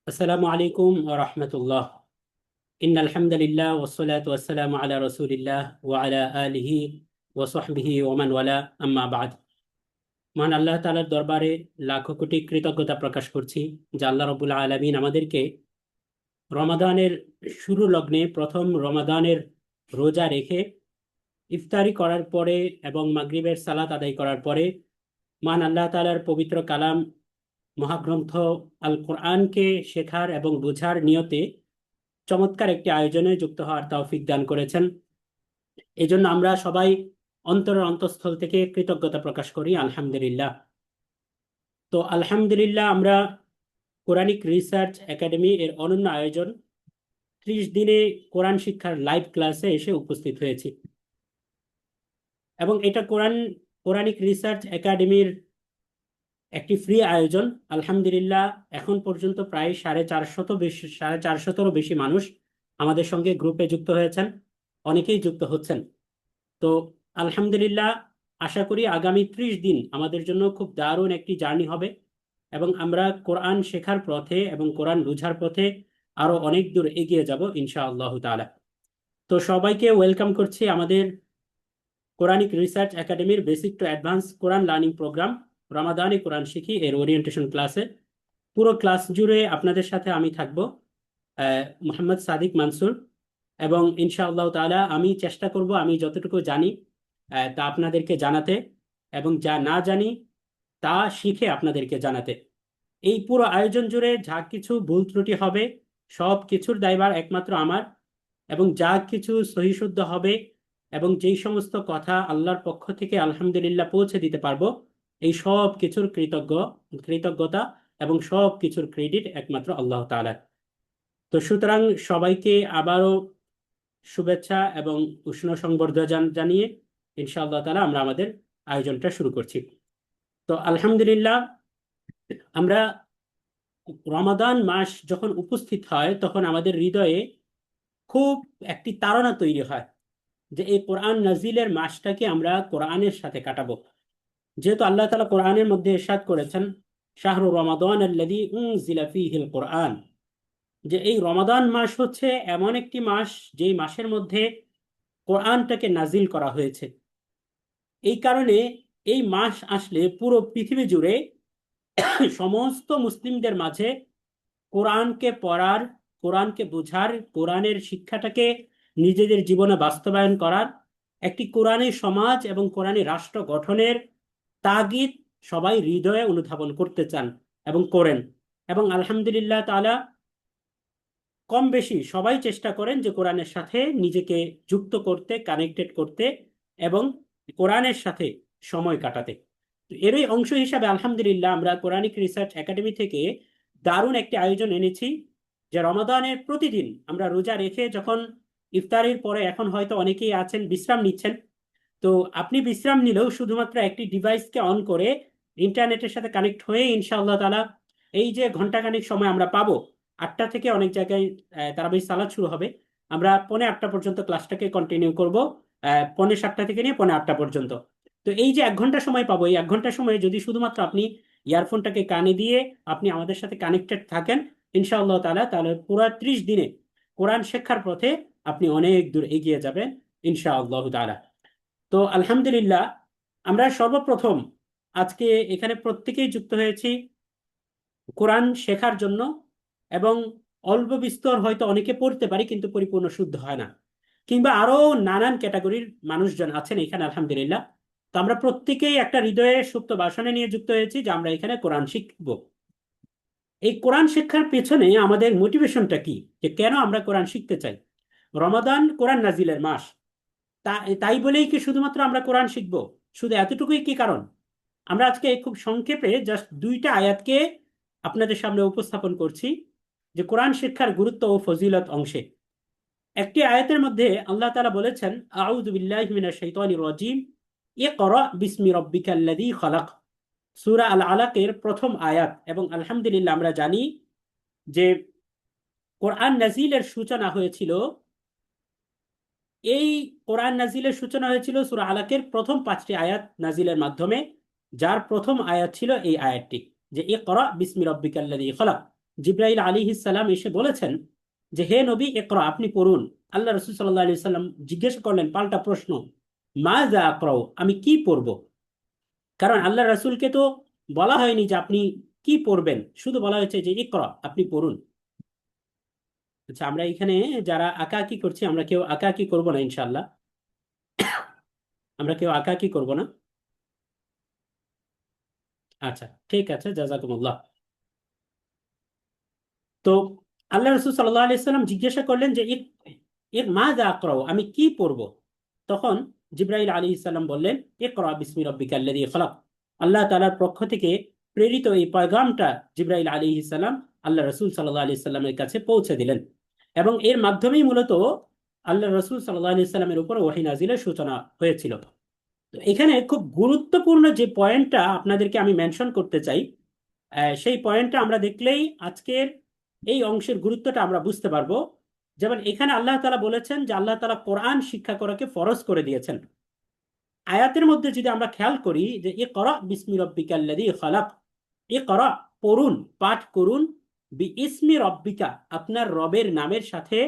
আসসালামু আলাইকুম ওয়া রাহমাতুল্লাহ। ইন্নাল হামদুলিল্লাহ ওয়াসসালাতু ওয়াসসালামু আলা রাসূলিল্লাহ ওয়া আলা আলিহি ওয়া সাহবিহি ওয়া মান ওয়ালা, আম্মা বা'দ। মহান আল্লাহ তাআলার দরবারে লাখো কোটি কৃতজ্ঞতা প্রকাশ করছি যে আল্লাহ রাব্বুল আলামিন আমাদেরকে রমাদানের শুরু লগ্নে প্রথম রমাদানের রোজা রেখে ইফতারি করার পরে এবং মাগরিবের সালাত আদায় করার পরে মহান আল্লাহ তাআলার পবিত্র কালাম মহাগ্রন্থ আল কোরআনকে শেখার এবং বোঝার নিয়তে চমৎকার একটি আয়োজনে যুক্ত হওয়ার তৌফিক দান করেছেন। এই জন্য আমরা সবাই অন্তরের অন্তঃস্থল থেকে কৃতজ্ঞতা প্রকাশ করি, আলহামদুলিল্লাহ। তো আলহামদুলিল্লাহ, আমরা কোরআনিক রিসার্চ একাডেমি এর অনন্য আয়োজন 30 দিনে কোরআন শিক্ষার লাইভ ক্লাসে এসে উপস্থিত হয়েছি। এবং এটা কোরআনিক রিসার্চ একাডেমির একটি ফ্রি আয়োজন। আলহামদুলিল্লাহ, এখন পর্যন্ত প্রায় 450 বেশি মানুষ আমাদের সঙ্গে গ্রুপে যুক্ত হয়েছেন, অনেকেই যুক্ত হচ্ছেন। তো আলহামদুলিল্লাহ, আশা করি আগামী 30 দিন আমাদের জন্য খুব দারুণ একটি জার্নি হবে এবং আমরা কোরআন শেখার পথে এবং কোরআন বুঝার পথে আরো অনেক দূর এগিয়ে যাব ইনশাআল্লাহ তাআলা। তো সবাইকে ওয়েলকাম করছি আমাদের কোরআনিক রিসার্চ একাডেমির basic to advance Quran learning program রমাদানে কোরআন শিখি এর ওরিয়েন্টেশন ক্লাসে। পুরো ক্লাস জুড়ে আপনাদের সাথে আমি থাকব, মোহাম্মদ সাদিক মানসুর। এবং ইনশাআল্লাহ তাআলা আমি চেষ্টা করব আমি যতটুকু জানি তা আপনাদেরকে জানাতে, এবং যা না জানি তা শিখে আপনাদেরকে জানাতে। এই পুরো আয়োজন জুড়ে যা কিছু ভুল ত্রুটি হবে সব কিছুর দায়ভার একমাত্র আমার, এবং যা কিছু সহিশুদ্ধ হবে এবং যেই সমস্ত কথা আল্লাহর পক্ষ থেকে আলহামদুলিল্লাহ পৌঁছে দিতে পারবো, এই সব কিছুর কৃতজ্ঞতা এবং সব কিছুর ক্রেডিট একমাত্র আল্লাহ তাআলার। তো সুতরাং সবাইকে আবারও শুভেচ্ছা এবং উষ্ণ সংবর্ধনা জানিয়ে ইনশাআল্লাহ তাআলা আমরা আমাদের আয়োজনটা শুরু করছি। তো আলহামদুলিল্লাহ, আমরা রমাদান মাস যখন উপস্থিত হয় তখন আমাদের হৃদয়ে খুব একটি তাড়না তৈরি হয় যে এই কোরআন নাজিলের মাসটাকে আমরা কোরআনের সাথে কাটাবো। যেহেতু আল্লাহ তাআলা কোরআনের মধ্যে ইরশাদ করেছেন, শাহরু রমাদান আল্লাযী উনজিলা ফীহিল কোরআন, যে এই রমাদান মাস হচ্ছে এমন একটি মাস যেই মাসের মধ্যে কোরআনটাকে নাজিল করা হয়েছে। এই কারণে এই মাস আসলে পুরো পৃথিবী জুড়ে সমস্ত মুসলিমদের মাঝে কোরআনকে পড়ার, কোরআনকে বোঝার, কোরআনের শিক্ষাটাকে নিজেদের জীবনে বাস্তবায়ন করার একটি কোরআনী সমাজ এবং কোরআনী রাষ্ট্র গঠনের তাগিদ সবাই হৃদয়ে অনুধাবন করতে চান এবং করেন। এবং আলহামদুলিল্লাহ তাআলা কম বেশি সবাই চেষ্টা করেন যে কোরআনের সাথে নিজেকে যুক্ত করতে, কানেক্টেড করতে এবং কোরআনের সাথে সময় কাটাতে। তো এরই অংশ হিসাবে আলহামদুলিল্লাহ আমরা কোরআনিক রিসার্চ একাডেমি থেকে দারুণ একটি আয়োজন এনেছি, যে রমাদানের প্রতিদিন আমরা রোজা রেখে যখন ইফতারির পরে, এখন হয়তো অনেকেই আছেন বিশ্রাম নিচ্ছেন, তো আপনি বিশ্রাম নিলেও শুধুমাত্র একটি ডিভাইসকে অন করে ইন্টারনেটের সাথে কানেক্ট হয়ে ইনশাআল্লাহ তাআলা এই যে ঘন্টাখানিক সময় আমরা পাবো, 8টা থেকে অনেক জায়গায় তারাবির সালাত শুরু হবে, আমরা 7:45 পর্যন্ত ক্লাসটাকে কন্টিনিউ করব, 7:45 থেকে নিয়ে 7:45 পর্যন্ত। তো এই যে 1 ঘন্টা সময় পাবো, এই 1 ঘন্টা সময়ে যদি শুধুমাত্র আপনি ইয়ারফোনটাকে কানে দিয়ে আপনি আমাদের সাথে কানেক্টেড থাকেন ইনশাআল্লাহ তাআলা, তাহলে পুরো 30 দিনে কোরআন শিক্ষার পথে আপনি অনেক দূর এগিয়ে যাবেন ইনশাআল্লাহ তাআলা। তো আলহামদুলিল্লাহ, আমরা সর্বপ্রথম আজকে এখানে প্রত্যেকেই যুক্ত হয়েছি কোরআন শেখার জন্য। এবং অল্প বিস্তর হয়তো অনেকে পড়তে পারি কিন্তু পরিপূর্ণ শুদ্ধ হয় না, কিংবা আরো নানান ক্যাটাগরির মানুষজন আছেন এখানে আলহামদুলিল্লাহ। তো আমরা প্রত্যেকেই একটা হৃদয়ে সুপ্ত বাসনা নিয়ে যুক্ত হয়েছি যে আমরা এখানে কোরআন শিখব। এই কোরআন শিক্ষার পেছনে আমাদের মোটিভেশনটা কি, যে কেন আমরা কোরআন শিখতে চাই? রমাদান কোরআন নাজিলের মাস, তাই বলেই কি শুধুমাত্র আমরা কোরআন শিখবো? শুধু এতটুকুই কি কারণ? আমরা আজকে খুব সংক্ষেপে জাস্ট 2টা আয়াতকে আপনাদের সামনে উপস্থাপন করছি, যে কোরআন শিক্ষার গুরুত্ব ও ফজিলত অংশে। একটি আয়াতের মধ্যে আল্লাহ তাআলা বলেছেন, আউযু বিল্লাহি মিনাশ শাইতানির রাজিম, ইকরা বিসমি রাব্বিকাল্লাযী খালাক। সূরা আল আলাকের প্রথম আয়াত। এবং আলহামদুলিল্লাহ আমরা জানি যে কোরআন নাজিলের সূচনা হয়েছিল, এই কোরআন নাজিলের সূচনা হয়েছিল সূরা আলাকের প্রথম 5টি আয়াত নাজিলের মাধ্যমে, যার প্রথম আয়াত ছিল এই আয়াতটি, যে ইকরা বিসমি রাব্বিকাল্লাযী খালাক। জিব্রাইল আলাইহিস সালাম এসে বলেছেন যে হে নবী ইকরা, আপনি পড়ুন। আল্লাহ রাসূল সাল্লাল্লাহু আলাইহি সাল্লাম জিজ্ঞেস করলেন পাল্টা প্রশ্ন, মা যা আকরাও, আমি কি পড়ব? কারণ আল্লাহ রাসূলকে তো বলা হয়নি যে আপনি কি পড়বেন, শুধু বলা হয়েছে যে ইকরা, আপনি পড়ুন। আচ্ছা, আমরা এখানে যারা আঁকাআঁকি করছি, আমরা কেউ আঁকাআঁকি করব না ইনশাআল্লাহ। আমরা কেউ আঁকাআঁকি করব না। আচ্ছা, ঠিক আছে, জাযাকুমুল্লাহ। তো আল্লাহ রসুল সাল্লাহ আলি সাল্লাম জিজ্ঞাসা করলেন যে এর মা যা আকরাও, আমি কি পড়ব? তখন জিব্রাইল আলী ইসলাম বললেন, ইকরা বিসমি রাব্বিকা আল্লাযী খলাক। আল্লাহ তাআলার পক্ষ থেকে প্রেরিত এই পয়গামটা জিব্রাইল আলী ইসলাম আল্লাহ রসুল সাল্লাহ আলি সাল্লামের কাছে পৌঁছে দিলেন, এবং এর মাধ্যমেই মূলত আল্লাহ রসুল সাল্লাহ আলি সাল্লামের উপর ওহী নাজিলের সূচনা হয়েছিল। তো এখানে খুব গুরুত্বপূর্ণ যে পয়েন্টটা আপনাদেরকে আমি মেনশন করতে চাই, সেই পয়েন্টটা আমরা দেখলেই আজকের এই অংশের গুরুত্বটা আমরা বুঝতে পারবো। যেমন এখানে আল্লাহ তাআলা বলেছেন যে আল্লাহ তাআলা কোরআন শিক্ষা করাকে ফরজ করে দিয়েছেন। আয়াতের মধ্যে যদি আমরা খেয়াল করি যে ইকরা বিসমি রাব্বিকাল্লাযী খালাক, ইকরা পড়ুন, পাঠ করুন, ইসমি রব্বিকা আপনার রবের নামের সাথে,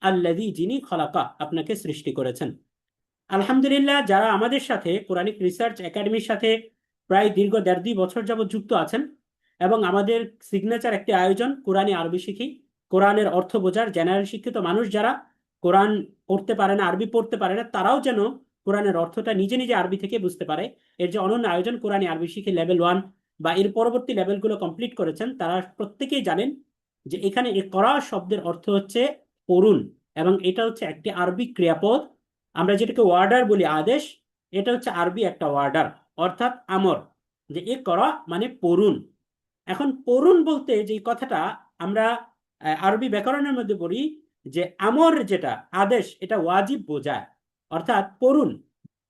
আল্লাযী যিনি খলাকা আপনাকে সৃষ্টি করেছেন। আলহামদুলিল্লাহ, যারা আমাদের সাথে কোরআনিক রিসার্চ একাডেমির সাথে প্রায় দীর্ঘ 1.5-2 বছর যাবত যুক্ত আছেন, এবং আমাদের সিগনেচার একটি আয়োজন কোরআনী আরবি শিখি, কোরআনের অর্থ বোঝার জেনারেল শিক্ষিত মানুষ যারা কোরআন পড়তে পারে না, আরবি পড়তে পারে না, তারাও যেন কোরআনের অর্থটা নিজে নিজে আরবি থেকে বুঝতে পারে, এর যে অনন্য আয়োজন কোরআনী আরবি শিখি লেভেল 1 বা এর পরবর্তী লেভেলগুলো কমপ্লিট করেছেন, তারা প্রত্যেকেই জানেন যে এখানে এ করা শব্দের অর্থ হচ্ছে পড়ুন, এবং এটা হচ্ছে একটি আরবি ক্রিয়াপদ। আমরা যেটাকে ওয়ার্ডার বলি, আদেশ, এটা হচ্ছে আরবি একটা ওয়ার্ডার, অর্থাৎ আমর, যে এ করা মানে পড়ুন। এখন পড়ুন বলতে যে কথাটা আমরা আরবি ব্যাকরণের মধ্যে পড়ি, যে আমর যেটা আদেশ, এটা ওয়াজিব বোঝায়, অর্থাৎ পড়ুন,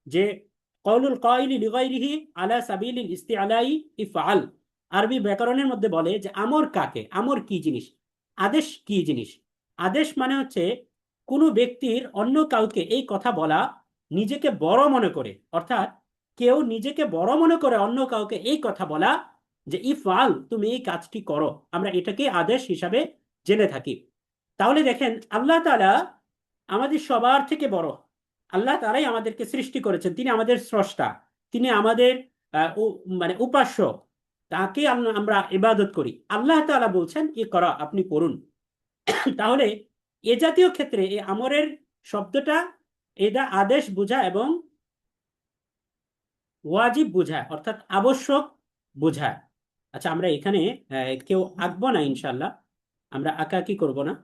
যে কওলুল কাইলি লিগাইরিহি আলা সাবিলিল ইস্তিআলাই ইফআল। আরবি ব্যাকরণের মধ্যে বলে যে আমর কাকে, আমর কি জিনিস, আদেশ কি জিনিস। আদেশ মানে হচ্ছে কোনো ব্যক্তির অন্য কাউকে এই কথা বলা নিজেকে বড় মনে করে, অর্থাৎ কেউ নিজেকে বড় মনে করে অন্য কাউকে এই কথা বলা যে ইফআল, তুমি এই কাজটি করো, আমরা এটাকে আদেশ হিসাবে জেনে থাকি। তাহলে দেখেন, আল্লাহ তাআলা আমাদের সবার থেকে বড়, আল্লাহ তাআলাই আমাদেরকে সৃষ্টি করেছেন, তিনি আমাদের স্রষ্টা, তিনি আমাদের মানে উপাস্য, তাকে আমরা ইবাদত করি। আল্লাহ তাআলা বলছেন ই করা, আপনি পড়ুন। তাহলে এ জাতীয় ক্ষেত্রে এই আমরের শব্দটা, এটা আদেশ বোঝায় এবং ওয়াজিব বোঝায়, অর্থাৎ আবশ্যক বোঝায়। আচ্ছা, আমরা এখানে কেউ আঁকবো না ইনশাল্লাহ, আমরা আঁকাআঁকি করব না।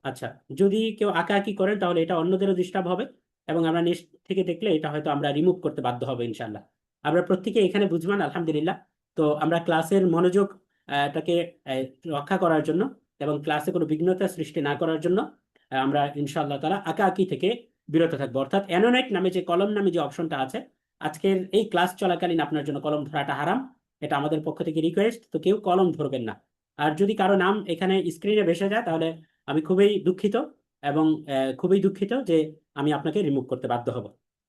আচ্ছা, যদি কেউ আঁকাআঁকি করেন তাহলে এটা অন্যদেরও ডিস্টার্ব হবে, এবং আমরা নেক্সট থেকে দেখলে এটা হয়তো আমরা রিমুভ করতে বাধ্য হবো ইনশাল্লাহ। আমরা প্রত্যেকে এখানে বুঝবেন আলহামদুলিল্লাহ। তো আমরা ক্লাসের মনোযোগ টাকে আহ, রক্ষা করার জন্য এবং ক্লাসে কোনো বিঘ্নতা সৃষ্টি না করার জন্য আমরা ইনশাআল্লাহ তাআলা আঁকাআঁকি থেকে বিরত থাকবো। অর্থাৎ অ্যানোনেট নামে যে কলম নামে যে অপশনটা আছে, আজকের এই ক্লাস চলাকালীন আপনার জন্য কলম ধরাটা হারাম, এটা আমাদের পক্ষ থেকে রিকোয়েস্ট। তো কেউ কলম ধরবেন না। আর যদি কারো নাম এখানে স্ক্রিনে ভেসে যায় তাহলে আমি খুবই দুঃখিত, এবং খুবই দুঃখিত যে আমি আপনাকে রিমুভ করতে বাধ্য হব।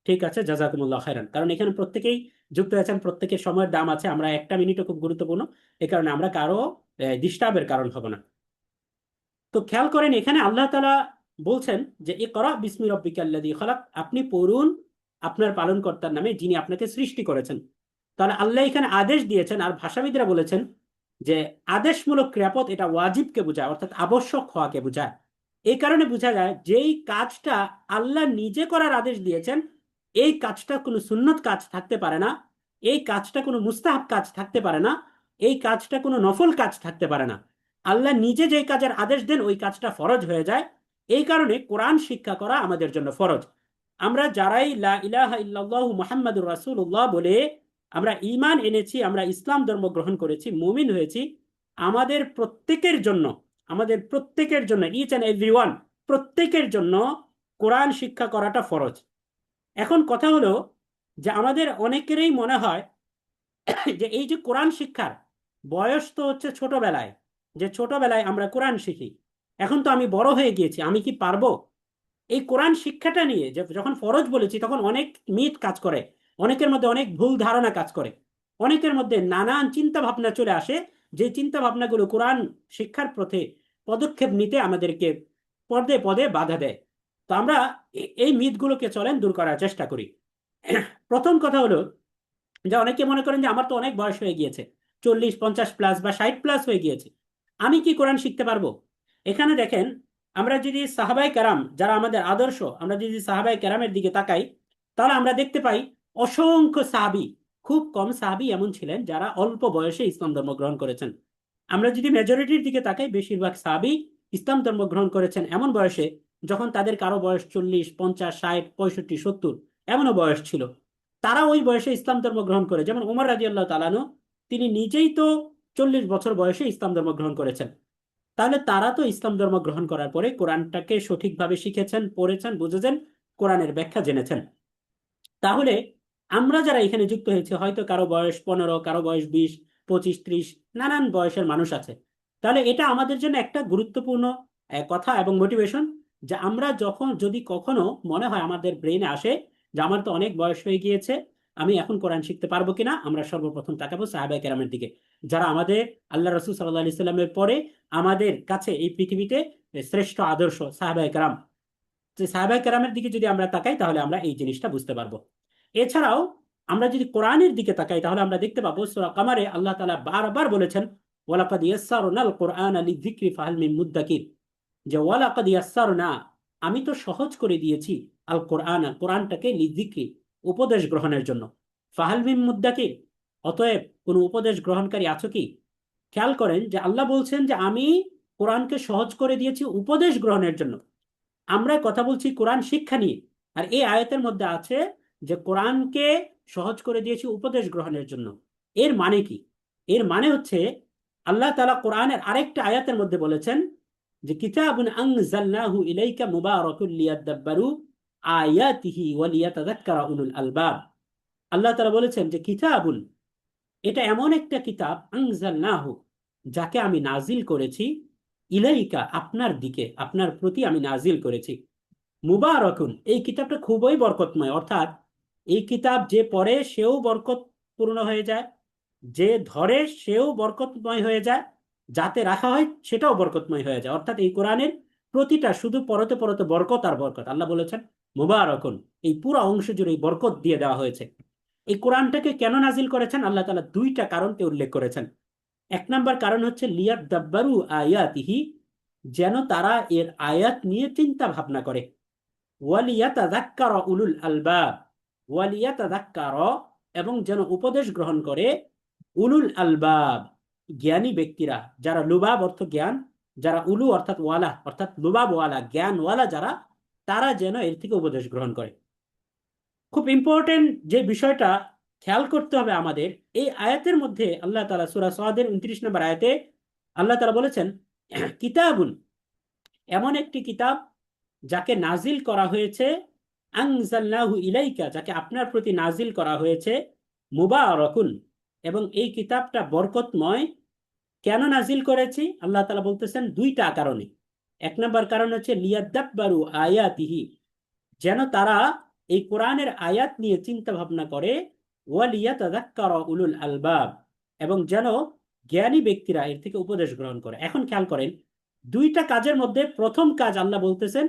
ঠিক আছে, জাযাকুমুল্লাহ খাইরান। কারণ এখানে প্রত্যেকেই যুক্ত আছেন, প্রত্যেকের সময়ের দাম আছে, আমরা একটা মিনিটও খুব গুরুত্বপূর্ণ, এই কারণে আমরা কারো ডিস্টার্বের কারণ হব না। তো খেয়াল করেন, এখানে আল্লাহ তাআলা বলছেন যে ইকরা বিসমি রাব্বিকাল্লাযী খালাক, আপনি পড়ুন আপনার পালনকর্তার নামে যিনি আপনাকে সৃষ্টি করেছেন। তাহলে আল্লাহ এখানে আদেশ দিয়েছেন, আর ভাষাবিদরা বলেছেন যে আদেশমূলক ক্রিয়াপদ এটা ওয়াজিবকে বোঝায়, অর্থাৎ আবশ্যক হওয়াকে বোঝায়। এই কারণে বোঝা যায় যেই কাজটা আল্লাহ নিজে করার আদেশ দিয়েছেন, এই কাজটা কোনো সুন্নত কাজ থাকতে পারে না, এই কাজটা কোনো মুস্তাহাব কাজ থাকতে পারে না, এই কাজটা কোনো নফল কাজ থাকতে পারে না। আল্লাহ নিজে যেই কাজের আদেশ দেন ওই কাজটা ফরজ হয়ে যায়। এই কারণে কোরআন শিক্ষা করা আমাদের জন্য ফরজ। আমরা যারাই লা ইলাহা ইল্লাল্লাহু মুহাম্মাদুর রাসূলুল্লাহ বলে আমরা ঈমান এনেছি, আমরা ইসলাম ধর্ম গ্রহণ করেছি, মুমিন হয়েছি, আমাদের প্রত্যেকের জন্য, আমাদের প্রত্যেকের জন্য, ইচ অ্যান্ড এভরিওয়ান, প্রত্যেকের জন্য কোরআন শিক্ষা করাটা ফরজ। এখন কথা হলো যে আমাদের অনেকেরই মনে হয় যে এই যে কোরআন শিক্ষার বয়স তো হচ্ছে ছোটবেলায়, যে ছোটবেলায় আমরা কোরআন শিখি, এখন তো আমি বড় হয়ে গিয়েছি, আমি কি পারবো? এই কোরআন শিক্ষাটা নিয়ে যখন ফরজ বলেছি তখন অনেক মিথ কাজ করে, অনেকের মধ্যে অনেক ভুল ধারণা কাজ করে, অনেকের মধ্যে নানান চিন্তা ভাবনা চলে আসে যে চিন্তা ভাবনাগুলো কোরআন শিক্ষার পথে পদক্ষেপ নিতে আমাদেরকে পদে পদে বাধা দেয়। তো আমরা এই মিথগুলোকে চলেন দূর করার চেষ্টা করি। প্রথম কথা হলো যে অনেকে মনে করেন যে আমার তো অনেক বয়স হয়ে গিয়েছে, 40 50 প্লাস বা 60 প্লাস হয়ে গিয়েছে, আমি কি কোরআন শিখতে পারবো? এখানে দেখেন, আমরা যদি সাহাবায়ে কেরাম যারা আমাদের আদর্শ, আমরা যদি সাহাবায়ে কেরামের দিকে তাকাই, তাহলে আমরা দেখতে পাই অসংখ্য সাহাবী, খুব কম সাহাবী এমন ছিলেন যারা অল্প বয়সে ইসলাম ধর্ম গ্রহণ করেছেন। আমরা যদি মেজরিটির দিকে তাকাই, বেশিরভাগ সাহাবী ইসলাম ধর্ম গ্রহণ করেছেন এমন বয়সে যখন তাদের কারো বয়স 40 50 60 65 70 এমনও বয়স ছিল। তারা ওই বয়সে ইসলাম ধর্ম গ্রহণ করে, যেমন উমর রাদিয়াল্লাহু তাআলা আনহু, তিনি নিজেই তো 40 বছর বয়সে ইসলাম ধর্ম গ্রহণ করেছেন। তাহলে তারা তো ইসলাম ধর্ম গ্রহণ করার পরে কোরআনটাকে সঠিকভাবে শিখেছেন, পড়েছেন, বুঝেছেন, কোরআনের ব্যাখ্যা জেনেছেন। তাহলে আমরা যারা এখানে যুক্ত হয়েছে, হয়তো কারো বয়স 15, কারো বয়স 20 25 30, নানান বয়সের মানুষ আছে। তাহলে এটা আমাদের জন্য একটা গুরুত্বপূর্ণ কথা এবং মোটিভেশন, যে আমরা যখন যদি কখনো মনে হয়, আমাদের ব্রেইনে আসে যে আমার তো অনেক বয়স হয়ে গিয়েছে, আমি এখন কোরআন শিখতে পারবো কিনা, আমরা সর্বপ্রথম তাকাবো সাহাবায়ে কেরামের দিকে, যারা আমাদের আল্লাহ রাসূল সাল্লাল্লাহু আলাইহি সাল্লামের পরে আমাদের কাছে এই পৃথিবীতে শ্রেষ্ঠ আদর্শ সাহাবায়ে কেরাম। যে সাহাবায়ে কেরামের দিকে যদি আমরা তাকাই, তাহলে আমরা এই জিনিসটা বুঝতে পারবো। এছাড়াও আমরা যদি কোরআনের দিকে তাকাই, তাহলে আমরা দেখতে পাবো সূরা কামারে আল্লাহ তাআলা বারবার বলেছেন, ওয়ালাকাদ ইয়াসসারনাল কুরআনা লিযিকরি ফাহাল মিন মুদ্দাকির, যে ওয়ালাকাদ ইয়াসসারনা, আমি তো সহজ করে দিয়েছি, আল কোরআন, কোরআনটাকে লিযিকরি, উপদেশ গ্রহণের জন্য, ফাহাল মিন মুদ্দাকির, অতএব কোন উপদেশ গ্রহণকারী আছো কি? খেয়াল করেন যে আল্লাহ বলছেন যে আমি কোরআনকে সহজ করে দিয়েছি উপদেশ গ্রহণের জন্য। আমরা কথা বলছি কোরআন শিক্ষা নিয়ে, আর এই আয়াতের মধ্যে আছে যে কোরআনকে সহজ করে দিয়েছি উপদেশ গ্রহণের জন্য। এর মানে কি? এর মানে হচ্ছে আল্লাহ তাআলা কোরআনের আরেকটা আয়াতের মধ্যে বলেছেন যে কিতাবুন আনজালনাহু ইলাইকা মুবারাকুল লিয়াদাব্বারু আয়াতিহি ওয়া লিয়াতাযাক্কারা উলুল আলবাব। আল্লাহ তাআলা বলেছেন যে কিতাবুন, এটা এমন একটা কিতাব, আনজালনাহু, যাকে আমি নাজিল করেছি, ইলাইকা, আপনার দিকে, আপনার প্রতি আমি নাজিল করেছি, মুবারাকুন, এই কিতাবটা খুবই বরকতময়, অর্থাৎ এই কিতাব যে পড়ে সেও বরকতপূর্ণ হয়ে যায়, যে ধরে সেও বরকতময় হয়ে যায়, যাতে রাখা হয় সেটাও বরকতময় হয়ে যায়। অর্থাৎ এই কোরআনের প্রতিটা শুধু পড়তে পড়তে বরকত আর বরকত। আল্লাহ বলেছেন মুবারাকুন, এই পুরো অংশ জুড়ে বরকত দিয়ে দেওয়া হয়েছে। এই কোরআনটাকে কেন নাজিল করেছেন? আল্লাহ তাআলা দুইটা কারণকে উল্লেখ করেছেন। এক নাম্বার কারণ হচ্ছে লিয়াদাব্বারু আয়াতিহি, যেন তারা এর আয়াত নিয়ে চিন্তা ভাবনা করে, ওয়ালিয়াতাযাক্কারা উলুল আলবাব, ওয়ালিয়াতাযাক্কারা, এবং যেন উপদেশ গ্রহণ করে উলুল আলবাব, জ্ঞানী ব্যক্তিরা, যারা লুবাব অর্থ জ্ঞান, যারা উলু অর্থাৎ ওয়ালা অর্থাৎ লুবাব ওয়ালা জ্ঞানওয়ালা যারা, তারা যেন এর থেকে উপদেশ গ্রহণ করে। খুব ইম্পর্টেন্ট যে বিষয়টা খেয়াল করতে হবে আমাদের, এই আয়াতের মধ্যে আল্লাহ তাআলা সূরা সাদের 29 নম্বর আয়াতে আল্লাহ তাআলা বলেছেন কিতাবুন, এমন একটি কিতাব যাকে নাজিল করা হয়েছে, আনজালনাহু ইলাইকা, যাকে আপনার প্রতি নাজিল করা হয়েছে, মুবারাকুন, এবং এই কিতাবটা বরকতময়। কেন নাজিল করেছি? আল্লাহ তাআলা বলতেছেন দুইটা কারণে। এক নম্বর কারণ হচ্ছে লিয়াদাব্বারু আয়াতিহি, যেন তারা এই কোরআনের আয়াত নিয়ে চিন্তা ভাবনা করে, ওয়ালিয়াতাযাক্কারা উলুল আলবাব, এবং যেন জ্ঞানী ব্যক্তিরা এর থেকে উপদেশ গ্রহণ করে। এখন খেয়াল করেন, দুইটা কাজের মধ্যে প্রথম কাজ আল্লাহ বলতেছেন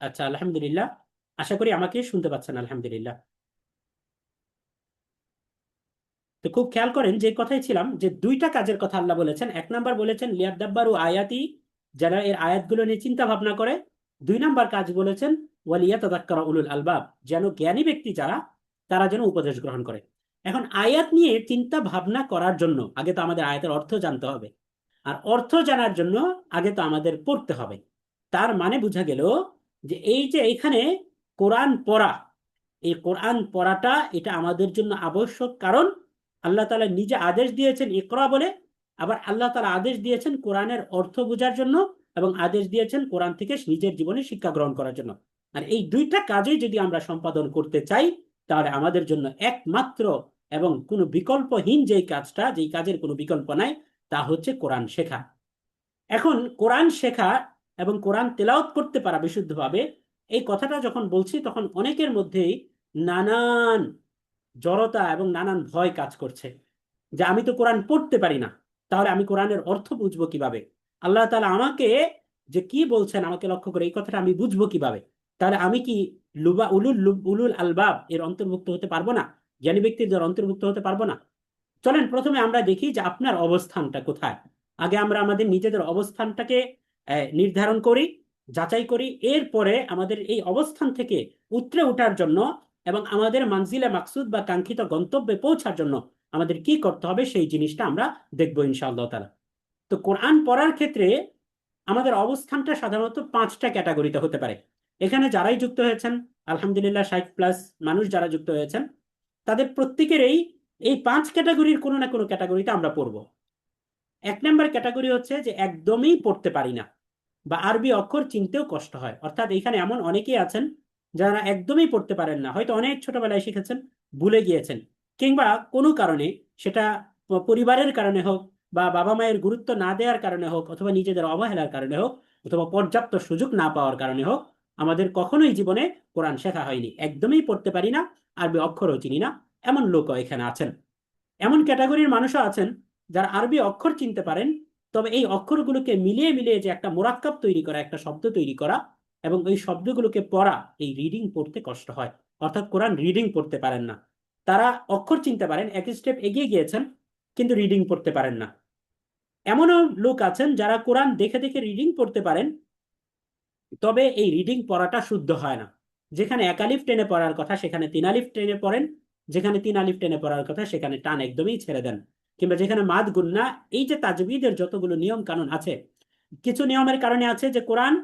আচ্ছা, আলহামদুলিল্লাহ, আশা করি আমাকে শুনতে পাচ্ছেন। আলহামদুলিল্লাহ। তো খুব খেয়াল করেন, যে কথাই ছিলাম, যে দুইটা কাজের কথা আল্লাহ বলেছেন। এক নাম্বার বলেছেন লিয়াদাব্বারু আয়াতি, যারা এর আয়াতগুলো নিয়ে চিন্তা ভাবনা করে। দুই নাম্বার কাজ বলেছেন ওয়ালিয়াতাযাক্কারা উলুল আলবাব, যেন জ্ঞানী ব্যক্তি যারা, তারা যেন উপদেশ গ্রহণ করে। এখন আয়াত নিয়ে চিন্তা ভাবনা করার জন্য আগে তো আমাদের আয়াতের অর্থ জানতে হবে, আর অর্থ জানার জন্য আগে তো আমাদের পড়তে হবে। তার মানে বোঝা গেল যে এই যে এখানে কোরআন পড়া, এই কোরআন পড়াটা এটা আমাদের জন্য আবশ্যক, কারণ আল্লাহ তাআলা নিজে আদেশ দিয়েছেন ইকরা বলে, আবার আল্লাহ তাআলা আদেশ দিয়েছেন কোরআনের অর্থ বোঝার জন্য, এবং আদেশ দিয়েছেন কোরআন থেকে নিজের জীবনে শিক্ষা গ্রহণ করার জন্য। আর এই দুইটা কাজেই যদি আমরা সম্পাদন করতে চাই, তাহলে আমাদের জন্য একমাত্র এবং কোনো বিকল্পহীন যেই কাজটা, যেই কাজের কোনো বিকল্প নাই, তা হচ্ছে কোরআন শেখা। এখন কোরআন শেখা এবং কোরআন তেলাওয়াত করতে পারা বিশুদ্ধভাবে, এই কথাটা যখন বলছি তখন অনেকের মধ্যেই নানান জড়তা এবং নানান ভয় কাজ করছে, যে আমি তো কোরআন পড়তে পারি না, তাহলে আমি কোরআনের অর্থ বুঝবো কিভাবে? আল্লাহ তাআলা আমাকে যে কি বলছেন আমাকে লক্ষ্য করে, এই কথাটা আমি বুঝবো কিভাবে? তাহলে আমি কি উলুল আলবাব এর অন্তর্ভুক্ত হতে পারবো না? জ্ঞানী ব্যক্তিদের অন্তর্ভুক্ত হতে পারবো না? চলেন প্রথমে আমরা দেখি যে আপনার অবস্থানটা কোথায়। আগে আমরা আমাদের নিজেদের অবস্থানটাকে নির্ধারণ করি, যাচাই করি, এরপরে আমাদের এই অবস্থান থেকে উতরে ওঠার জন্য এবং আমাদের মানজিলে মাকসুদ বা কাঙ্ক্ষিত গন্তব্যে পৌঁছার জন্য আমাদের কি করতে হবে সেই জিনিসটা আমরা দেখবো ইনশাআল্লাহ তাআলা। তো কোরআন পড়ার ক্ষেত্রে আমাদের অবস্থানটা সাধারণত 5টা ক্যাটাগরিতে হতে পারে। এখানে যারাই যুক্ত হয়েছেন, আলহামদুলিল্লাহ 60+ মানুষ যারা যুক্ত হয়েছেন, তাদের প্রত্যেকেরই এই 5 ক্যাটাগরির কোনো না কোনো ক্যাটাগরিতে আমরা পড়বো। 1 নম্বর ক্যাটাগরি হচ্ছে যে একদমই পড়তে পারি না বা আরবি অক্ষর চিনতেও কষ্ট হয়, অর্থাৎ এখানে এমন অনেকেই আছেন যারা একদমই পড়তে পারেন না, হয়তো অনেক ছোটবেলায় শিখেছেন, ভুলে গিয়েছেন, কিংবা কোনো কারণে, সেটা পরিবারের কারণে হোক বা বাবা মায়ের গুরুত্ব না দেওয়ার কারণে হোক অথবা নিজেদের অবহেলার কারণে হোক অথবা পর্যাপ্ত সুযোগ না পাওয়ার কারণে হোক, আমাদের কখনোই জীবনে কোরআন শেখা হয়নি, একদমই পড়তে পারি না, আরবি অক্ষরও চিনি না, এমন লোকও এখানে আছেন। এমন ক্যাটাগরির মানুষও আছেন যারা আরবি অক্ষর চিনতে পারেন, তবে এই অক্ষরগুলোকে মিলিয়ে মিলিয়ে যে একটা মোরাক্কাব তৈরি করা, একটা শব্দ তৈরি করা এবং এই শব্দগুলোকে পড়া, এই রিডিং পড়তে কষ্ট হয়, অর্থাৎ কোরআন রিডিং পড়তে পারেন না। তারা অক্ষর চিনতে পারেন, এক স্টেপ এগিয়ে গিয়েছেন, কিন্তু রিডিং পড়তে পারেন না। এমনও লোক আছেন যারা কোরআন দেখে দেখে রিডিং পড়তে পারেন, তবে এই রিডিং পড়াটা শুদ্ধ হয় না। যেখানে 1 আলিফ টেনে পড়ার কথা সেখানে 3 আলিফ টেনে পড়েন, যেখানে 3 আলিফ টেনে পড়ার কথা সেখানে টান একদমই ছেড়ে দেন, কিংবা যেখানে মাদ গুন্না, এই যে তাজবিদের যতগুলো নিয়ম কানুন আছে, কিছু নিয়মের কারণে আছে যে কোরআন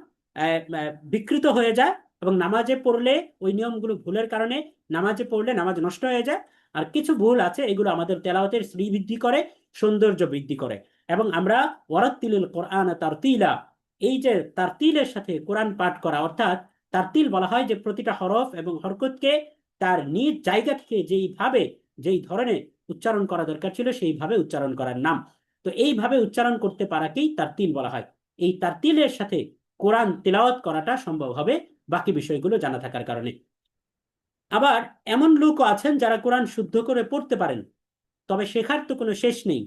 বিকৃত হয়ে যায় এবং নামাজে পড়লে ওই নিয়মগুলো ভুলের কারণে নামাজে পড়লে নামাজ নষ্ট হয়ে যায়। আর কিছু ভুল আছে, এগুলো আমাদের তেলাওয়াতের শ্রী বৃদ্ধি করে, সৌন্দর্য বৃদ্ধি করে। এবং আমরা ওয়ারাত্তিলিল কোরআন তারতিলা, এই যে তারতিলের সাথে কোরআন পাঠ করা, অর্থাৎ তারতিল বলা হয় যে প্রতিটা হরফ এবং হরকতকে তার নিজ জায়গা থেকে যেইভাবে, যেই ধরনের উচ্চারণ করা দরকার ছিল সেইভাবে উচ্চারণ করার নাম। তো এইভাবে উচ্চারণ করতে পারাকেই তারতিল বলা হয়। এই তারতিলের সাথে কোরআন তেলাওয়াত করাটা সম্ভব হবে বাকি বিষয়গুলো জানা থাকার কারণে। আবার এমন লোকও আছেন যারা কোরআন শুদ্ধ করে পড়তে পারেন, তবে শেখার তো কোনো শেষ নেই।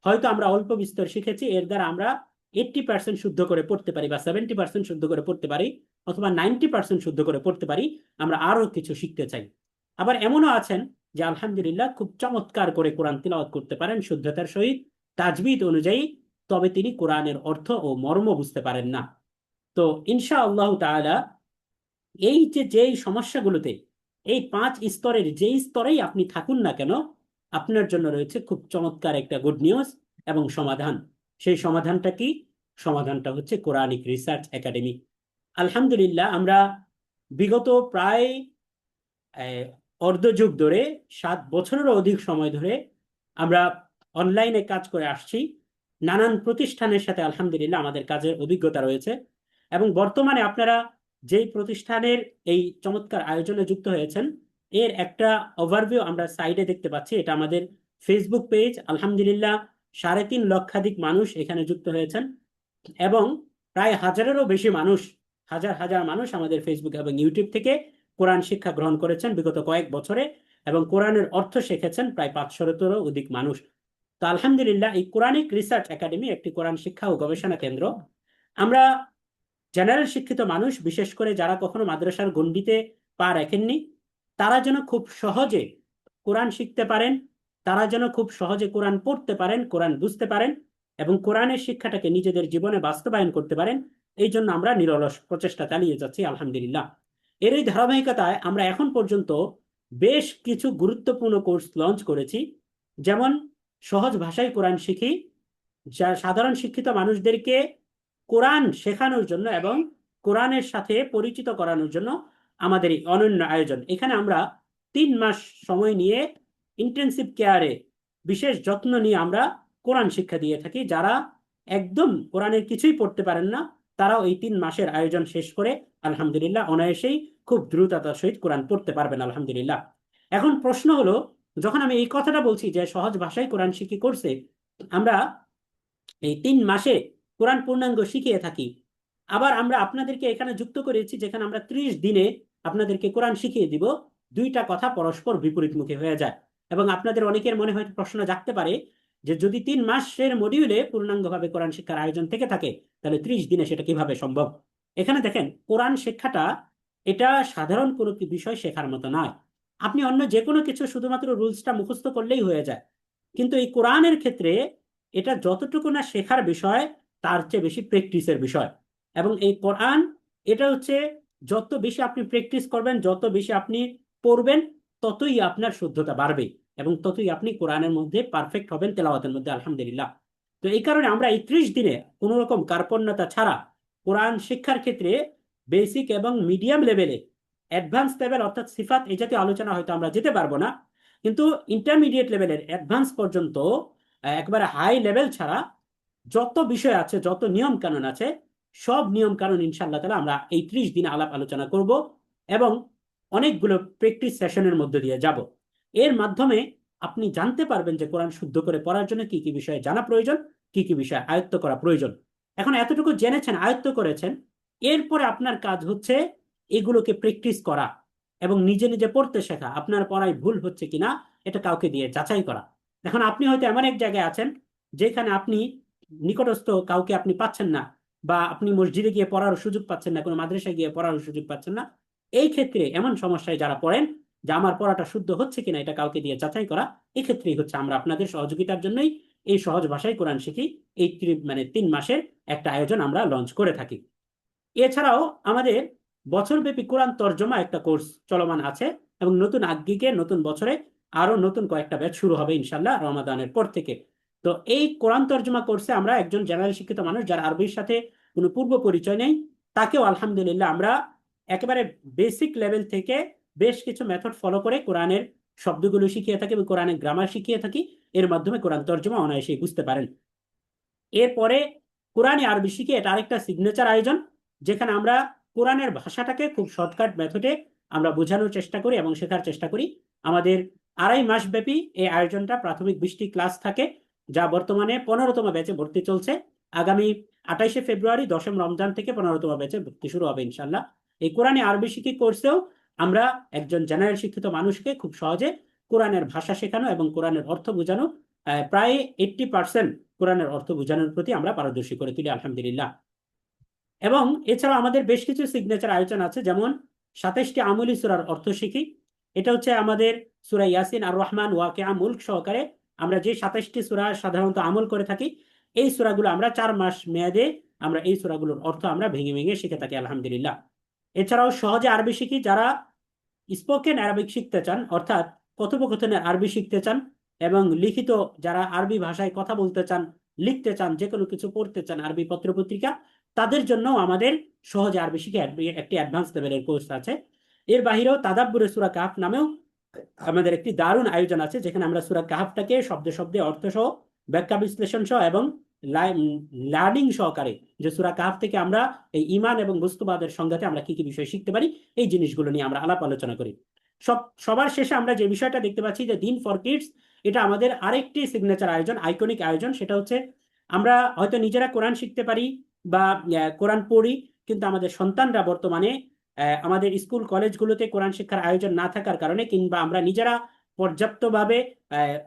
হয়তো আমরা অল্প বিস্তর শিখেছি, এর দ্বারা আমরা 80% শুদ্ধ করে পড়তে পারি বা 70% শুদ্ধ করে পড়তে পারি অথবা 90% শুদ্ধ করে পড়তে পারি, আমরা আরো কিছু শিখতে চাই। আবার এমনও আছেন যে আলহামদুলিল্লাহ খুব চমৎকার করে কোরআন তিলাওয়াত করতে পারেন শুদ্ধতার সহিত, তাজবিদ অনুযায়ী, তবে তিনি কোরআনের অর্থ ও মর্ম বুঝতে পারেন না। তো ইনশা আল্লাহ তাআলা এই যে যেই সমস্যাগুলোতে, এই 5 স্তরের যেই স্তরেই আপনি থাকুন না কেন, আপনার জন্য রয়েছে খুব চমৎকার একটা গুড নিউজ এবং সমাধান। সেই সমাধানটা কি? সমাধানটা হচ্ছে কোরআনিক রিসার্চ একাডেমি। আলহামদুলিল্লাহ আমরা বিগত প্রায় আহ, অর্ধযুগ ধরে, 7 বছরেরও অধিক সময় ধরে আমরা অনলাইনে কাজ করে আসছি। নানান প্রতিষ্ঠানের সাথে আলহামদুলিল্লাহ আমাদের কাজের অভিজ্ঞতা রয়েছে। এবং বর্তমানে আপনারা যেই প্রতিষ্ঠানের এই চমৎকার আয়োজনে যুক্ত হয়েছেন, এর একটা ওভারভিউ আমরা সাইডে দেখতে পাচ্ছি। এটা আমাদের ফেসবুক পেজ। আলহামদুলিল্লাহ 3.5 লক্ষাধিক মানুষ এখানে যুক্ত হয়েছেন এবং প্রায় হাজারেরও বেশি মানুষ, হাজার হাজার মানুষ আমাদের ফেসবুক এবং ইউটিউব থেকে কোরআন শিক্ষা গ্রহণ করেছেন বিগত কয়েক বছরে এবং কোরআনের অর্থ শিখেছেন প্রায় 500-এরও অধিক মানুষ। তো আলহামদুলিল্লাহ এই কোরআনিক রিসার্চ একাডেমি একটি কোরআন শিক্ষা ও গবেষণা কেন্দ্র। আমরা জেনারেল শিক্ষিত মানুষ, বিশেষ করে যারা কখনো মাদ্রাসার গণ্ডিতে পা রাখেননি, তারা যেন খুব সহজে কোরআন শিখতে পারেন, তারা যেন খুব সহজে কোরআন পড়তে পারেন, কোরআন বুঝতে পারেন এবং কোরআনের শিক্ষাটাকে নিজেদের জীবনে বাস্তবায়ন করতে পারেন, এই জন্য আমরা নিরলস প্রচেষ্টা চালিয়ে যাচ্ছি আলহামদুলিল্লাহ। এর এই ধারাবাহিকতায় আমরা এখন পর্যন্ত বেশ কিছু গুরুত্বপূর্ণ কোর্স লঞ্চ করেছি। যেমন সহজ ভাষায় কোরআন শিখি, যা সাধারণ শিক্ষিত মানুষদেরকে কোরআন শেখানোর জন্য এবং কোরআনের সাথে পরিচিত করানোর জন্য আমাদের এই অনন্য আয়োজন। এখানে আমরা 3 মাস সময় নিয়ে ইন্টেন্সিভ কেয়ারে, বিশেষ যত্ন নিয়ে আমরা কোরআন শিক্ষা দিয়ে থাকি। যারা একদম কোরআনের কিছুই পড়তে পারেন না, তারাও এই 3 মাসের আয়োজন শেষ করে আলহামদুলিল্লাহ অনায়াসেই খুব দ্রুততার সহিত কোরআন পড়তে পারবেন আলহামদুলিল্লাহ। এখন প্রশ্ন হলো, যখন আমি এই কথাটা বলছি যে সহজ ভাষায় কোরআন শিক্ষা করছে, আমরা এই 3 মাসে কোরআন পূর্ণাঙ্গ শিখিয়ে থাকি। আবার আমরা আপনাদেরকে এখানে যুক্ত করেছি যেখানে আমরা 30 দিনে আপনাদেরকে কোরআন শিখিয়ে দিব। দুইটা কথা পরস্পর বিপরীতমুখী হয়ে যায়। এবং আপনাদের অনেকের মনে হয়তো প্রশ্ন জাগতে পারে যে যদি 3 মাসের মডিউলে পূর্ণাঙ্গভাবে কোরআন শিক্ষার আয়োজন থেকে থাকে, তাহলে 30 দিনে সেটা কিভাবে সম্ভব? এখানে দেখেন, কোরআন শিক্ষাটা এটা সাধারণ কোনো বিষয় শেখার মতো নয়। আপনি অন্য যে কোনো কিছু শুধুমাত্র রুলসটা মুখস্থ করলেই হয়ে যায়, কিন্তু এই কোরআনের ক্ষেত্রে এটা যতটুকু না শেখার বিষয়, তার চেয়ে বেশি প্র্যাকটিসের বিষয়। এবং এই কোরআন, এটা হচ্ছে যত বেশি আপনি প্র্যাকটিস করবেন, যত বেশি আপনি পড়বেন, ততই আপনার শুদ্ধতা বাড়বে এবং ততই আপনি কোরআনের মধ্যে পারফেক্ট হবেন তেলাওয়াতের মধ্যে, আলহামদুলিল্লাহ। তো এই কারণে আমরা এই 30 দিনে কোনো রকম কার্পণ্যতা ছাড়া কোরআন শিক্ষার ক্ষেত্রে বেসিক এবং মিডিয়াম লেভেলে, অ্যাডভান্স লেভেল অর্থাৎ সিফাত এই জাতীয় আলোচনা হয়তো আমরা যেতে পারবো না, কিন্তু ইন্টারমিডিয়েট লেভেলের অ্যাডভান্স পর্যন্ত একবারে হাই লেভেল ছাড়া যত বিষয় আছে, যত নিয়ম কানুন আছে, সব নিয়ম কানুন ইনশাআল্লাহ তাআলা আমরা এই 30 দিনে আলাপ আলোচনা করব এবং অনেকগুলো প্র্যাকটিস সেশনের মধ্যে দিয়ে যাব। এর মাধ্যমে আপনি জানতে পারবেন যে কোরআন শুদ্ধ করে পড়ার জন্য কি কি বিষয়ে জানা প্রয়োজন, কি কি বিষয় আয়ত্ত করা প্রয়োজন। এখন এতটুকু জেনেছেন, আয়ত্ত করেছেন, এরপরে আপনার কাজ হচ্ছে এগুলোকে প্র্যাকটিস করা এবং নিজে নিজে পড়তে শেখা। আপনার পড়ায় ভুল হচ্ছে কিনা এটা কাউকে দিয়ে যাচাই করা। এখন আপনি হয়তো এমন এক জায়গায় আছেন যেখানে আপনি নিকটস্থ কাউকে আপনি পাচ্ছেন না, বা আপনি মসজিদে গিয়ে পড়ার সুযোগ পাচ্ছেন না, কোনো মাদ্রাসায় গিয়ে পড়ার সুযোগ পাচ্ছেন না। এই ক্ষেত্রে এমন সমস্যায় যারা পড়েন যে আমার পড়াটা শুদ্ধ হচ্ছে কিনা এটা কাউকে দিয়ে যাচাই করা, এই ক্ষেত্রেই হচ্ছে আমরা আপনাদের সহযোগিতার জন্যই এই সহজ ভাষায় কোরআন শিখি এই 3 মাসের একটা আয়োজন আমরা লঞ্চ করে থাকি। এছাড়াও আমাদের বছরব্যাপী কোরআন তর্জমা একটা কোর্স চলমান আছে এবং নতুন আজ্ঞিকে নতুন বছরে আরো নতুন কয়েকটা ব্যাচ শুরু হবে ইনশাল্লাহ রমাদানের পর থেকে। তো এই কোরআন তর্জমা কোর্সে আমরা একজন জেনারেল শিক্ষিত মানুষ যার আরবির সাথে কোনো পূর্ব পরিচয় নেই, তাকেও আলহামদুলিল্লাহ আমরা একেবারে বেসিক লেভেল থেকে বেশ কিছু মেথড ফলো করে কোরআনের শব্দগুলো শিখিয়ে থাকি এবং কোরআনের গ্রামার শিখিয়ে থাকি। এর মাধ্যমে কোরআন তর্জমা অনায়াসেই বুঝতে পারেন। এরপরে কোরআনে আরবি শিখে এটা আরেকটা সিগনেচার আয়োজন, যেখানে আমরা কোরআনের ভাষাটাকে খুব শর্টকাট মেথডে আমরা বোঝানোর চেষ্টা করি এবং শেখার চেষ্টা করি। আমাদের 2.5 মাস ব্যাপী এই আয়োজনটা, প্রাথমিক 20টি ক্লাস থাকে, যা বর্তমানে 15তম ব্যাচে ভর্তি চলছে। আগামী 28শে ফেব্রুয়ারি 10ম রমজান থেকে 15তম ব্যাচে ভর্তি শুরু হবে ইনশাল্লাহ। এই কোরআনে আরবি শিখি কোর্সেও আমরা একজন জেনারেল শিক্ষিত মানুষকে খুব সহজে কোরআনের ভাষা শেখানো এবং কোরআনের অর্থ বোঝানো, প্রায় 80% কোরআনের অর্থ বোঝানোর প্রতি আমরা পারদর্শী করে তুলি আলহামদুলিল্লাহ। এবং এছাড়াও আমাদের বেশ কিছু সিগনেচার আয়োজন আছে, যেমন 27টি আমলি সূরার অর্থ শিখি। এটা হচ্ছে আমাদের সূরা ইয়াসিন, আর রহমান, ওয়াকিয়া, মুলক সহকারে আমরা যে 27টি সূরা সাধারণত আমল করে থাকি, এই সূরাগুলো আমরা 4 মাস মেয়াদে আমরা এই সূরাগুলোর অর্থ আমরা ভেঙে ভেঙে শিখে থাকি আলহামদুলিল্লাহ। এছাড়াও সহজে আরবি শিখি যারা স্পোকেন আরবিক শিখতে চান, অর্থাৎ কথোপকথনের আরবি শিখতে চান, এবং লিখিত যারা আরবি ভাষায় কথা বলতে চান, লিখতে চান, যে কোনো কিছু পড়তে চান আরবি পত্রপত্রিকা, তাদের জন্য আমাদের সহজে আরবি শিখে একটি অ্যাডভান্স লেভেলের কোর্স আছে। এর বাহিরেও তাদাব্বুরে সূরা কাহফ নামেও আমাদের একটি দারুণ আয়োজন আছে, যেখানে আমরা সূরা কাহফটাকে শব্দে শব্দে অর্থ সহ, ব্যাখ্যা বিশ্লেষণ সহ এবং লার্নিং সহকারে, যে সূরা কাহফ থেকে আমরা এই ঈমান এবং বস্তুবাদের সংঘাতে আমরা কি কি বিষয় শিখতে পারি, এই জিনিসগুলো নিয়ে আমরা আলাপ আলোচনা করি। সবার শেষে আমরা যে বিষয়টা দেখতে পাচ্ছি যে দিন ফর কিডস, এটা আমাদের আরেকটি সিগনেচার আয়োজন, আইকনিক আয়োজন। সেটা হচ্ছে আমরা হয়তো নিজেরা কোরআন শিখতে পারি বা কোরআন পড়ি, কিন্তু আমাদের সন্তানরা বর্তমানে আমাদের স্কুল কলেজগুলোতে কোরআন শিক্ষার আয়োজন না থাকার কারণে, কিংবা আমরা নিজেরা পর্যাপ্তভাবে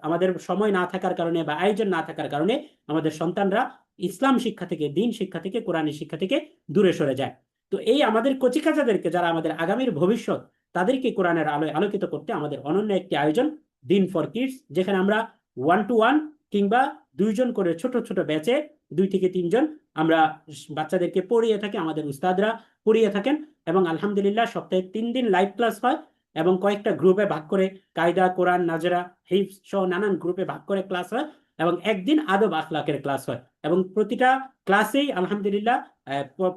আমাদের সময় না থাকার কারণে বা আয়োজন না থাকার কারণে আমাদের সন্তানরা ইসলাম শিক্ষা থেকে, দিন শিক্ষা থেকে, কোরআনের শিক্ষা থেকে দূরে সরে যায়। তো এই আমাদের কচিকাচাদেরকে, যারা আমাদের আগামীর ভবিষ্যৎ, তাদেরকে কোরআনের আলোয় আলোকিত করতে আমাদের অনন্য একটি আয়োজন দিন ফর কিডস, যেখানে আমরা 1-to-1 কিংবা 2জন করে ছোট ছোট ব্যাচে 2 থেকে 3জন আমরা বাচ্চাদেরকে পড়িয়ে থাকি, আমাদের উস্তাদরা পড়িয়ে থাকেন। এবং আলহামদুলিল্লাহ সপ্তাহে 3 দিন লাইভ ক্লাস হয় এবং কয়েকটা গ্রুপে ভাগ করে কায়দা, কোরআন, নাজরা, হিফজ সহ নানান গ্রুপে ভাগ করে ক্লাস হয়, এবং একদিন আদব আখলাকের ক্লাস হয়। এবং প্রতিটা ক্লাসেই আলহামদুলিল্লাহ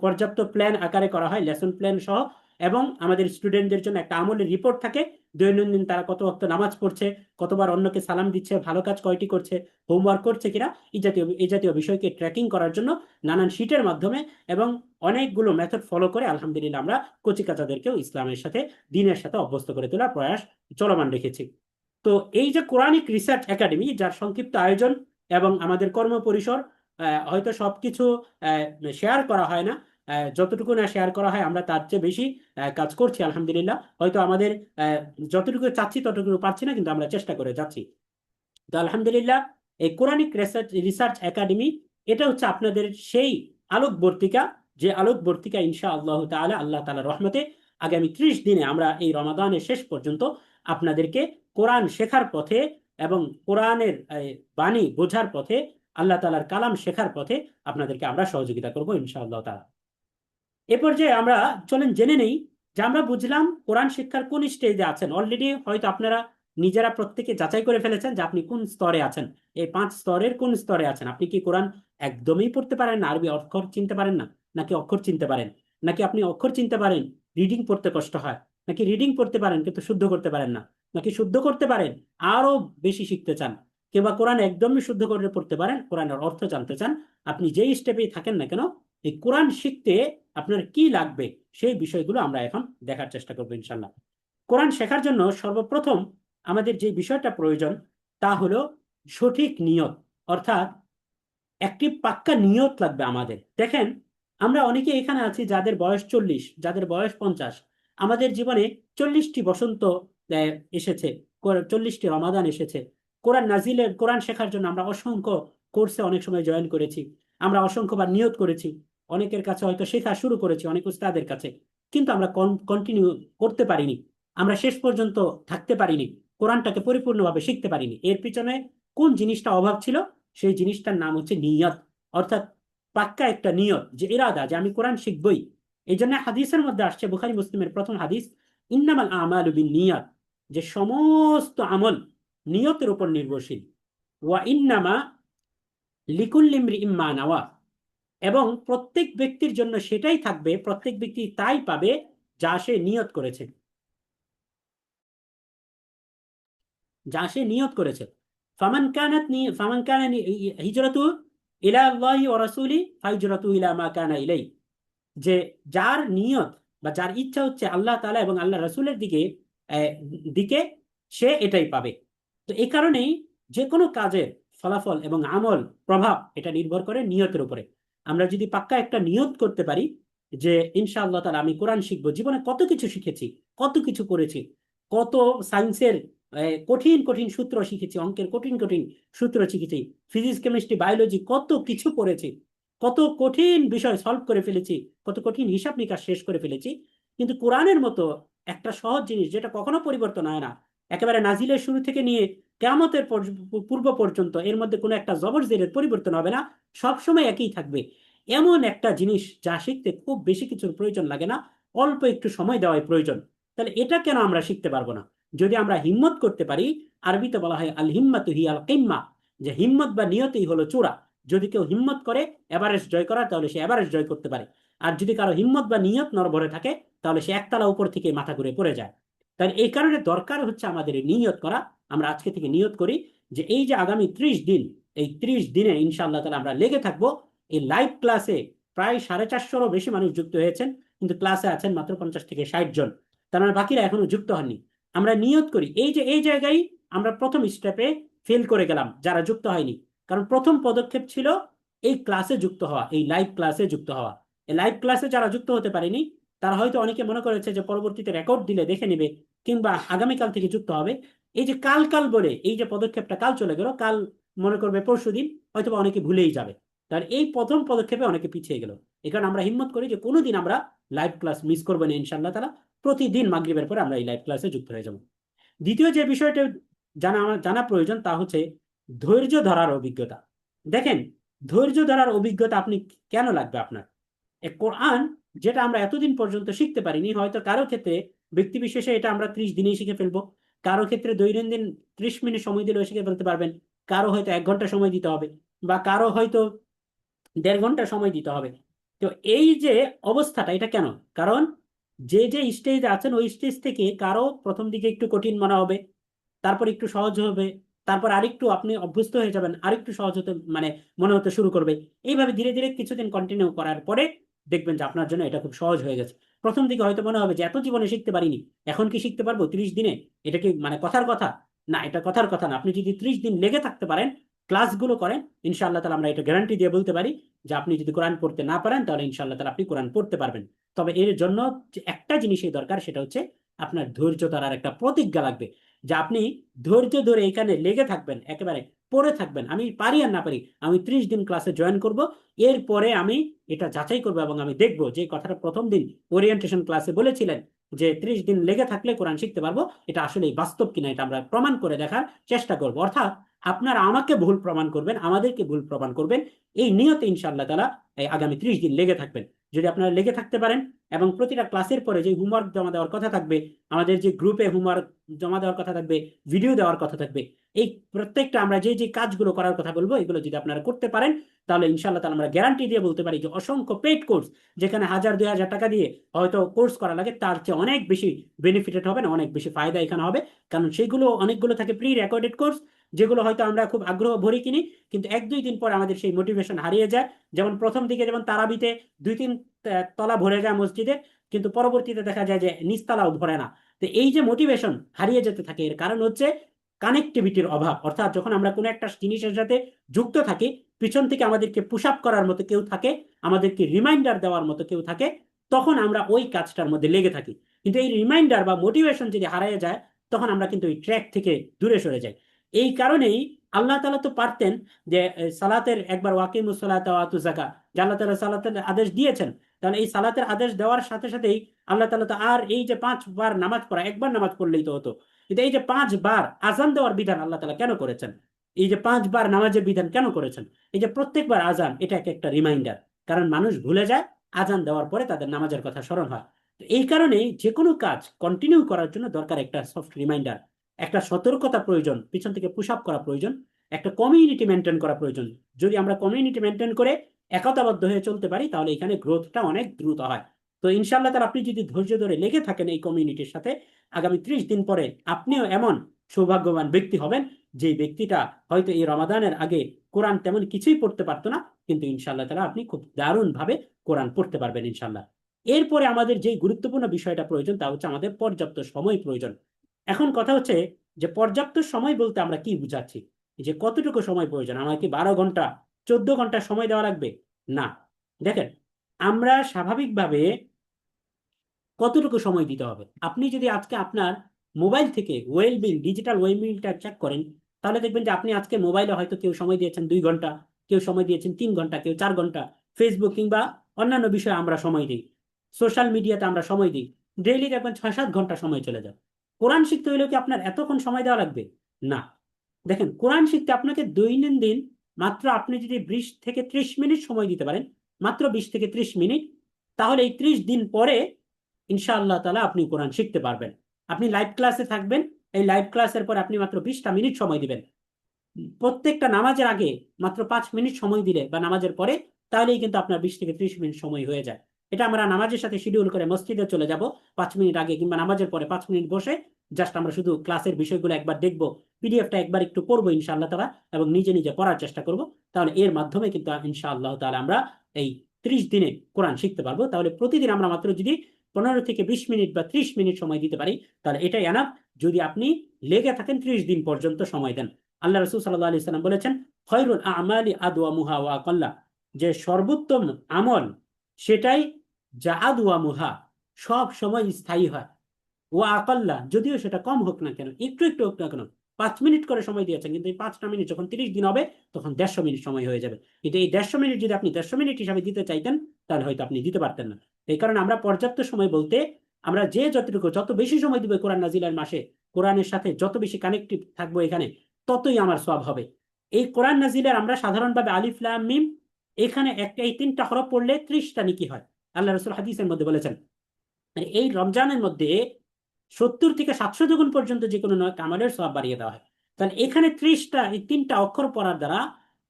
পর্যাপ্ত প্ল্যান আকারে করা হয়, লেসন প্ল্যান সহ। এবং আমাদের স্টুডেন্টদের জন্য একটা আমলের রিপোর্ট থাকে, দৈনন্দিন তারা কত ওয়াক্ত নামাজ পড়ছে, কতবার অন্যকে সালাম দিচ্ছে, ভালো কাজ কয়টি করছে, হোমওয়ার্ক করছে কিনা, এই জাতীয় বিষয়কে ট্র্যাকিং করার জন্য নানান শিটের মাধ্যমে এবং অনেকগুলো মেথড ফলো করে আলহামদুলিল্লাহ আমরা কচিকাচাদেরকেও ইসলামের সাথে, দিনের সাথে অভ্যস্ত করে তোলার প্রয়াস চলমান রেখেছি। তো এই যে কোরআনিক রিসার্চ একাডেমি, যার সংক্ষিপ্ত আয়োজন এবং আমাদের কর্মপরিসর হয়তো সবকিছু শেয়ার করা হয় না, যতটুকু না শেয়ার করা হয় আমরা তার চেয়ে বেশি কাজ করছি আলহামদুলিল্লাহ। হয়তো আমাদের যতটুকু চাচ্ছি ততটুকু পারছি না, কিন্তু আমরা চেষ্টা করে যাচ্ছি। তো আলহামদুলিল্লাহ, এই কোরআনিক রিসার্চ একাডেমি এটা হচ্ছে আপনাদের সেই আলোকবর্তিকা, যে আলোকবর্তিকা ইনশা আল্লাহ তাআলা, আল্লাহ তাআলার রহমতে আগামী 30 দিনে আমরা এই রমাদানের শেষ পর্যন্ত আপনাদেরকে কোরআন শেখার পথে এবং কোরআনের বাণী বোঝার পথে, আল্লাহ তাআলার কালাম শেখার পথে আপনাদেরকে আমরা সহযোগিতা করবো ইনশা আল্লাহ তাআলা। এ পর্যায়ে আমরা চলেন জেনে নেই যে আমরা বুঝলাম কোরআন শিক্ষার কোন স্টেজে আছেন। অলরেডি হয়তো আপনারা নিজেরা প্রত্যেকে যাচাই করে ফেলেছেন যে আপনি কোন স্তরে আছেন, এই 5 স্তরের কোন স্তরে আছেন। আপনি কি কোরআন একদমই পড়তে পারেন না, আরবি অক্ষর চিনতে পারেন না, নাকি অক্ষর চিনতে পারেন, নাকি আপনি অক্ষর চিনতে পারেন রিডিং পড়তে কষ্ট হয়, নাকি রিডিং পড়তে পারেন কিন্তু শুদ্ধ করতে পারেন না, নাকি শুদ্ধ করতে পারেন আরো বেশি শিখতে চান, কিংবা কোরআন একদমই শুদ্ধ করে পড়তে পারেন, কোরআনের অর্থ জানতে চান। আপনি যেই স্টেপেই থাকেন না কেন, এই কোরআন শিখতে আপনার কি লাগবে সেই বিষয়গুলো আমরা এখন দেখার চেষ্টা করবো ইনশাল্লাহ। কোরআন শেখার জন্য সর্বপ্রথম আমাদের যে বিষয়টা প্রয়োজন তা হলো সঠিক নিয়ত, অর্থাৎ একটি পাক্কা নিয়ত লাগবে আমাদের। দেখেন, আমরা অনেকে এখানে আছি যাদের বয়স 40, যাদের বয়স 50। আমাদের জীবনে 40টি বসন্ত এসেছে, 40টি রমাদান এসেছে। কোরআন নাজিলে কোরআন শেখার জন্য আমরা অসংখ্য কোর্সে অনেক সময় জয়েন করেছি, আমরা অসংখ্যবার নিয়ত করেছি, অনেকের কাছে হয়তো শেখা শুরু করেছি, অনেক উস্তাদের কাছে, কিন্তু আমরা কন্টিনিউ করতে পারিনি, আমরা শেষ পর্যন্ত থাকতে পারিনি, কোরআনটাকে পরিপূর্ণভাবে শিখতে পারিনি। এর পিছনে কোন জিনিসটা অভাব ছিল? সেই জিনিসটার নাম হচ্ছে নিয়ত, অর্থাৎ পাক্কা একটা নিয়ত, যে ইরাদা যে আমি কোরআন শিখবই। এই জন্য হাদিসের মধ্যে আসছে, বুখারী মুসলিমের প্রথম হাদিস, ইন্নামাল আমালু বিন্নিয়াত, যে সমস্ত আমল নিয়তের উপর নির্ভরশীল। ওয়া ইন্নামা লিকুল্লি ইমরিইম মা নাওয়া, এবং প্রত্যেক ব্যক্তির জন্য সেটাই থাকবে, প্রত্যেক ব্যক্তি তাই পাবে যা সে নিয়ত করেছে, যা সে নিয়ত করেছে। ফামান কানা হিজরাতু ইলা আল্লাহি ওয়া রাসূলি ফাহিজরাতু ইলা মা কানা ইলাই, যে যার নিয়ত বা যার ইচ্ছা হচ্ছে আল্লাহ তাআলা এবং আল্লাহ রাসূলের দিকে, আহ, দিকে, সে এটাই পাবে। তো এই কারণেই যে কোনো কাজের ফলাফল এবং আমল প্রভাব এটা নির্ভর করে নিয়তের উপরে। আমরা যদি পাক্কা একটা নিয়ত করতে পারি যে ইনশাআল্লাহ তাআলা আমি কোরআন শিখবো, জীবনে কত কিছু শিখেছি, কত কিছু করেছি, কত সায়েন্সের কঠিন কঠিন সূত্র শিখেছি, অঙ্কের কঠিন কঠিন সূত্র শিখেছি, ফিজিক্স কেমিস্ট্রি বায়োলজি কত কিছু পড়েছি, কত কঠিন বিষয় সলভ করে ফেলেছি, কত কঠিন হিসাব নিকাশ শেষ করে ফেলেছি। কিন্তু কোরআনের মতো একটা সহজ জিনিস যেটা কখনো পরিবর্তন হয় না, একেবারে নাজিলের শুরু থেকে নিয়ে কিয়ামতের পূর্ব পর্যন্ত এর মধ্যে কোনো একটা জবর জেরের পরিবর্তন হবে না, সব সময় একই থাকবে, এমন একটা জিনিস যা শিখতে খুব বেশি কিছুর প্রয়োজন লাগে না, অল্প একটু সময় দেওয়াই প্রয়োজন। তাহলে এটা কেন আমরা শিখতে পারবো না? যদি আমরা হিম্মত করতে পারি, আরবিতে বলা হয় আল হিম্মাতু হিয়াল কিম্মা, যে হিম্মত বা নিয়তই হলো চূড়া। যদি কেউ হিম্মত করে এভারেস্ট জয় করার, তাহলে সে এভারেস্ট জয় করতে পারে। আর যদি কারো হিম্মত বা নিয়ত নড়বড়ে থাকে, তাহলে সে একতলা উপর থেকে মাথা ঘুরে পড়ে যায়। তাই এই কারণে দরকার হচ্ছে আমাদের এই নিয়ত করা। আমরা আজকে থেকে নিয়ত করি যে এই যে আগামী 30 দিন, এই 30 দিনে ইনশাআল্লাহ তাআলা আমরা লেগে থাকবো এই লাইভ ক্লাসে। প্রায় 450-ও বেশি মানুষ যুক্ত হয়েছেন, কিন্তু ক্লাসে আছেন মাত্র 50 থেকে 60 জন, তার মানে বাকিরা এখনো যুক্ত হননি। আমরা নিয়ত করি এই যে এই জায়গায় আমরা প্রথম স্টেপে ফেল করে গেলাম যারা যুক্ত হয়নি, কারণ প্রথম পদক্ষেপ ছিল এই ক্লাসে যুক্ত হওয়া, এই লাইভ ক্লাসে যুক্ত হওয়া। এই লাইভ ক্লাসে যারা যুক্ত হতে পারেনি, তারা হয়তো অনেকে মনে করেছে যে পরবর্তীতে রেকর্ড দিলে দেখে নেবে, কিংবা আগামীকাল থেকে যুক্ত হবে। এই যে কাল কাল বলে এই যে পদক্ষেপটা কাল চলে গেল, কাল মনে করবে পরশুদিন, হয়তো অনেকে ভুলেই যাবে। তার এই প্রথম পদক্ষেপে অনেকে পিছিয়ে গেল। এই কারণে আমরা হিম্মত করি যে কোনোদিন আমরা লাইভ ক্লাস মিস করবো না ইনশাআল্লাহ তাআলা। প্রতিদিন মাগরিবের পরে আমরা এই লাইভ ক্লাসে যুক্ত হয়ে যাব। দ্বিতীয় যে বিষয়টা জানা প্রয়োজন তা হচ্ছে ধৈর্য ধরার অভিজ্ঞতা। দেখেন, ধৈর্য ধরার অভিজ্ঞতা আপনি কেন লাগবে আপনার? কোরআন যেটা আমরা এতদিন পর্যন্ত শিখতে পারিনি, হয়তো কারো ক্ষেত্রে ব্যক্তি বিশেষে এটা আমরা 30 দিনেই শিখে ফেলবো, কারো ক্ষেত্রে দৈনন্দিন 30 মিনিট সময় দিলেও শিখে ফেলতে পারবেন, কারো হয়তো 1 ঘন্টা সময় দিতে হবে, বা কারো হয়তো 1.5 ঘন্টা সময় দিতে হবে। তো এই যে অবস্থাটা, এটা কেন? কারণ যে যে স্টেজে আছেন ওই স্টেজ থেকে কারো প্রথম দিকে একটু কঠিন মনে হবে, তারপর একটু সহজ হবে, তারপর আরেকটু আপনি অভ্যস্ত হয়ে যাবেন, আরেকটু সহজ হতে মানে মনে হতে শুরু করবে। এইভাবে ধীরে ধীরে কিছুদিন কন্টিনিউ করার পরে দেখবেন যে আপনার জন্য এটা খুব সহজ হয়ে গেছে। প্রথম দিকে হয়তো মনে হবে যে এত জীবনে শিখতে পারিনি, এখন কি শিখতে পারবো 30 দিনে? এটা কি মানে কথার কথা? না, এটা কথার কথা না। আপনি যদি 30 দিন লেগে থাকতে পারেন, ক্লাসগুলো করেন, ইনশাআল্লাহ তাআলা আমরা এটা গ্যারান্টি দিয়ে বলতে পারি যে আপনি যদি কোরআন পড়তে না পারেন তাহলে ইনশাআল্লাহ তাআলা আপনি কোরআন পড়তে পারবেন। তবে এর জন্য যে একটা জিনিসই দরকার, সেটা হচ্ছে আপনার ধৈর্য ধরার একটা প্রতিজ্ঞা লাগবে, যে আপনি ধৈর্য ধরে এখানে লেগে থাকবেন, একেবারে পড়ে থাকবেন। আমি পারি আর না পারি, আমি 30 দিন ক্লাসে জয়েন করব, এরপরে আমি এটা যাচাই করবো এবং আমি দেখবো যে কথাটা প্রথম দিন ওরিয়েন্টেশন ক্লাসে বলেছিলেন যে 30 দিন লেগে থাকলে কোরআন শিখতে পারবো, এটা আসলে বাস্তব কিনা এটা আমরা প্রমাণ করে দেখার চেষ্টা করব। অর্থাৎ আপনারা আমাকে ভুল প্রমাণ করবেন, আমাদেরকে ভুল প্রমাণ করবেন, এই নিয়তে ইনশাআল্লাহ তাআলা এই আগামী 30 দিন লেগে থাকবেন। যদি আপনারা লেগে থাকতে পারেন এবং প্রতিটা ক্লাসের পরে যে হোমওয়ার্ক জমা দেওয়ার কথা থাকবে, আমাদের যে গ্রুপে হোমওয়ার্ক জমা দেওয়ার কথা থাকবে, ভিডিও দেওয়ার কথা থাকবে, এই প্রত্যেকটা আমরা যে যে কাজগুলো করার কথা বলবো এগুলো যদি আপনারা করতে পারেন, তাহলে ইনশাআল্লাহ তাআলা আমরা গ্যারান্টি দিয়ে বলতে পারি যে অসংখ্য পেইড কোর্স, যেখানে 1000-2000 টাকা দিয়ে হয়তো কোর্স করা লাগে, তার চেয়ে অনেক বেশি বেনিফিটেড হবেন, অনেক বেশি ফায়দা এখানে হবে। কারণ সেগুলো অনেকগুলো থাকে প্রি রেকর্ডেড কোর্স, যেগুলো হয়তো আমরা খুব আগ্রহ ভরে কিনি, কিন্তু 1-2 দিন পর আমাদের সেই মোটিভেশন হারিয়ে যায়। যেমন প্রথম দিকে যেমন তারাবিতে 2-3 তলা ভরে যায় মসজিদে, কিন্তু পরবর্তীতে দেখা যায় যে নিচতলাও ভরে না। তো এই যে মোটিভেশন হারিয়ে যেতে থাকে, এর কারণ হচ্ছে কানেক্টিভিটির অভাব। অর্থাৎ যখন আমরা কোনো একটা জিনিসের সাথে যুক্ত থাকি, পিছন থেকে আমাদেরকে পুশ আপ করার মতো কেউ থাকে, আমাদেরকে রিমাইন্ডার দেওয়ার মতো কেউ থাকে, তখন আমরা ওই কাজটার মধ্যে লেগে থাকি। কিন্তু এই রিমাইন্ডার বা মোটিভেশন যদি হারিয়ে যায়, তখন আমরা কিন্তু এই ট্র্যাক থেকে দূরে সরে যাই। এই কারণেই আল্লাহ তাআলা তো পারতেন যে সালাতের একবার ওয়াকিমুস সালাতা ওয়া আতু যাকাত, যে আল্লাহ তাআলা সালাতের আদেশ দিয়েছেন, তাহলে এই সালাতের আদেশ দেওয়ার সাথে সাথেই আল্লাহ তাআলা তো আর এই যে 5 বার নামাজ পড়া, একবার নামাজ পড়লেই তো হতো, কিন্তু এই যে 5 বার আজান দেওয়ার বিধান আল্লাহ তাআলা কেন করেছেন? এই যে 5 বার নামাজের বিধান কেন করেছেন? এই যে প্রত্যেকবার আজান, এটা একটা রিমাইন্ডার। কারণ মানুষ ভুলে যায়, আজান দেওয়ার পরে তাদের নামাজের কথা স্মরণ হয়। তো এই কারণেই যে কোনো কাজ কন্টিনিউ করার জন্য দরকার একটা সফট রিমাইন্ডার, একটা সতর্কতা প্রয়োজন, পিছন থেকে পুশ আপ করা প্রয়োজন, একটা কমিউনিটি মেনটেন করা প্রয়োজন। যদি আমরা কমিউনিটি মেনটেন করে একতাবদ্ধ হয়ে চলতে পারি, তাহলে এখানে গ্রোথটা অনেক দ্রুত হয়। তো ইনশাআল্লাহ তাআলা আপনি যদি ধৈর্য ধরে লেগে থাকেন এই কমিউনিটির সাথে, আগামী 30 দিন পরে আপনিও এমন সৌভাগ্যবান ব্যক্তি হবেন, যে ব্যক্তিটা হয়তো এই রমাদানের আগে কোরআন তেমন কিছুই পড়তে পারতো না, কিন্তু ইনশাআল্লাহ তাআলা আপনি খুব দারুণ ভাবে কোরআন পড়তে পারবেন ইনশাআল্লাহ। এরপরে আমাদের যে গুরুত্বপূর্ণ বিষয়টা প্রয়োজন, তা হচ্ছে আমাদের পর্যাপ্ত সময় প্রয়োজন। এখন কথা হচ্ছে যে পর্যাপ্ত সময় বলতে আমরা কি বুঝাচ্ছি, যে কতটুকু সময় প্রয়োজন? আমার কি 12 ঘন্টা 14 ঘন্টা সময় দেওয়া লাগবে? না। দেখেন, আমরা স্বাভাবিকভাবে কতটুকু সময় দিতে হবে, আপনি যদি আজকে আপনার মোবাইল থেকে ওয়েলবিল ডিজিটাল ওয়েলবিলটা চেক করেন, তাহলে দেখবেন যে আপনি আজকে মোবাইলে হয়তো কেউ সময় দিয়েছেন 2 ঘন্টা, কেউ সময় দিয়েছেন 3 ঘন্টা, কেউ 4 ঘন্টা। ফেসবুক কিংবা অন্যান্য বিষয়ে আমরা সময় দিই, সোশ্যাল মিডিয়াতে আমরা সময় দিই, ডেইলি দেখবেন 6-7 ঘন্টা সময় চলে যায়। কোরআন শিখতে হইলেও কি আপনার এতক্ষণ সময় দেওয়া লাগবে? না। দেখেন, কোরআন শিখতে আপনাকে দৈনন্দিন মাত্র আপনি যদি 20 থেকে 30 মিনিট সময় দিতে পারেন, মাত্র 20 থেকে 30 মিনিট, তাহলে এই 30 দিন পরে ইনশাআল্লাহ তাআলা আপনি কোরআন শিখতে পারবেন। আপনি লাইভ ক্লাসে থাকবেন, এই লাইভ ক্লাসের পর আপনি মাত্র 20টা মিনিট সময় দিবেন, প্রত্যেকটা নামাজের আগে মাত্র 5 মিনিট সময় দিলে বা নামাজের পরে, তাহলেই কিন্তু আপনার 20 থেকে 30 মিনিট সময় হয়ে যায়। এটা আমরা নামাজের সাথে শিডিউল করে মসজিদে চলে যাব 5 মিনিট আগে, কিংবা নামাজের পরে 5 মিনিট বসে জাস্ট আমরা শুধু ক্লাসের বিষয়গুলো একবার দেখবো, পিডিএফটা একবার একটু পড়বো ইনশাআল্লাহ তাআলা, এবং নিজে নিজে পড়ার চেষ্টা করব। তাহলে এর মাধ্যমে কিন্তু ইনশাআল্লাহ তাআলা আমরা এই 30 দিনে কোরআন শিখতে পারবো। তাহলে প্রতিদিন আমরা মাত্র যদি 15 থেকে 20 মিনিট বা 30 মিনিট সময় দিতে পারি, তাহলে এটাই এনাফ। যদি আপনি লেগে থাকেন 30 দিন পর্যন্ত সময় দেন। আল্লাহ রাসূল সাল্লাল্লাহু আলাইহি সাল্লাম বলেছেন, খয়রুল আমালি আদওয়ামুহা ওয়া আকাল্লা, যে সর্বোত্তম আমল সেটাই যা আদওয়ামুহা, সব সময় স্থায়ী হয়, ও আকাল্লা, যদিও সেটা কম হোক না কেন, একটু একটু হোক না কেন। 5 মিনিট করে সময় দিয়েছেন, কিন্তু এই 5টা মিনিট যখন 30 দিন হবে, তখন 150 মিনিট সময় হয়ে যাবে। কিন্তু এই 150 মিনিট যদি আপনি 150 মিনিট হিসাবে দিতে চাইতেন, তাহলে হয়তো আপনি দিতে পারতেন না। এই কারণে আমরা পর্যাপ্ত সময় বলতে, আমরা যে যতটুকু যত বেশি সময় দিবে কোরআন নাজিলের মাসে, কোরআনের সাথে যত বেশি কানেক্টেড থাকবো এখানে, ততই আমার সওয়াব হবে। এই কোরআন নাজিলের আমরা সাধারণভাবে আলিফ লাম মিম, এখানে একটা এই 3টা হরফ পড়লে 30টা নেকি হয়, আল্লাহ রাসূল হাদিসের মধ্যে বলেছেন। মানে এই রমজানের মধ্যে 70 থেকে 700 গুণ পর্যন্ত যে কোনো কামালের সওয়াব বাড়িয়ে দেওয়া হয়। তাহলে এখানে 30টা, এই 3টা অক্ষর পড়ার দ্বারা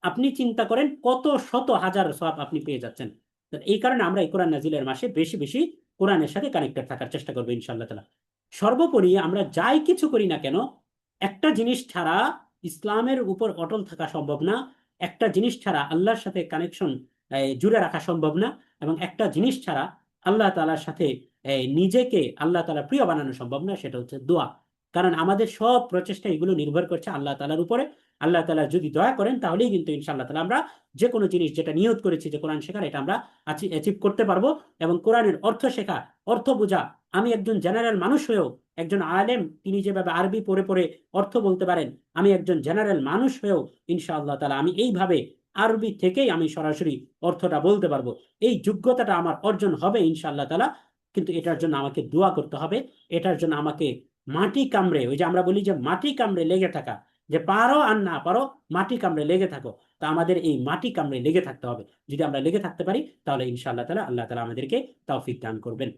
আপনি চিন্তা করেন কত শত হাজার সওয়াব আপনি পেয়ে যাচ্ছেন। এই কারণে আমরা এই কোরআন নাজিলের মাসে বেশি বেশি কোরআনের সাথে কানেক্টেড থাকার চেষ্টা করবো ইনশাআল্লাহ তাআলা। সর্বোপরি আমরা যাই কিছু করি না কেন, একটা জিনিস ছাড়া ইসলামের উপর অটল থাকা সম্ভব না, একটা জিনিস ছাড়া আল্লাহর সাথে কানেকশন জুড়ে রাখা সম্ভব না, এবং একটা জিনিস ছাড়া আল্লাহ তাআলার সাথে নিজেকে আল্লাহ তাআলা প্রিয় বানানো সম্ভব না, সেটা হচ্ছে দোয়া। কারণ আমাদের সব প্রচেষ্টা এগুলো নির্ভর করছে আল্লাহ তাআলার উপরে। আল্লাহ তাআলা যদি দয়া করেন তাহলেই কিন্তু ইনশাআল্লাহ তাআলা আমরা যে কোনো জিনিস যেটা নিয়ত করেছি যে কোরআন শেখার, এটা আমরা অ্যাচিভ করতে পারবো। এবং কোরআনের অর্থ শেখা, অর্থ বোঝা, আমি একজন জেনারেল মানুষ হয়েও, একজন আলেম তিনি যেভাবে আরবি পড়ে পড়ে অর্থ বলতে পারেন, আমি একজন জেনারেল মানুষ হয়েও ইনশাআল্লাহ তাআলা আমি এইভাবে আরবি থেকেই আমি সরাসরি অর্থটা বলতে পারবো। এই যোগ্যতাটা আমার অর্জন হবে ইনশাআল্লাহ তাআলা। কিন্তু এটার জন্য আমাকে দোয়া করতে হবে। এটার জন্য আমাকে মাটি কামড়ে, ওই যে আমরা বলি যে মাটি কামড়ে লেগে থাকা, যে পারো আর না পারো মাটি কামড়ে লেগে থাকো। তা আমাদের এই মাটি কামড়ে লেগে থাকতে হবে। যদি আমরা লেগে থাকতে পারি তাহলে ইনশাআল্লাহ তাআলা আল্লাহ তাআলা আমাদেরকে তৌফিক দান করবেন।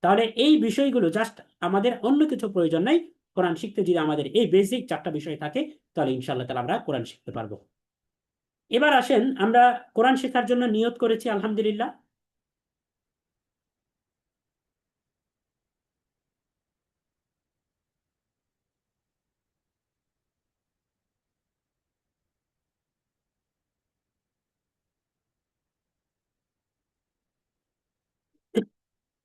তাহলে এই বিষয়গুলো জাস্ট, আমাদের অন্য কিছু প্রয়োজন নাই। কোরআন শিখতে যদি আমাদের এই বেসিক চারটা বিষয় থাকে তাহলে ইনশাআল্লাহ তাআলা আমরা কোরআন শিখতে পারবো। এবার আসেন, আমরা কোরআন শেখার জন্য নিয়ত করেছি আলহামদুলিল্লাহ।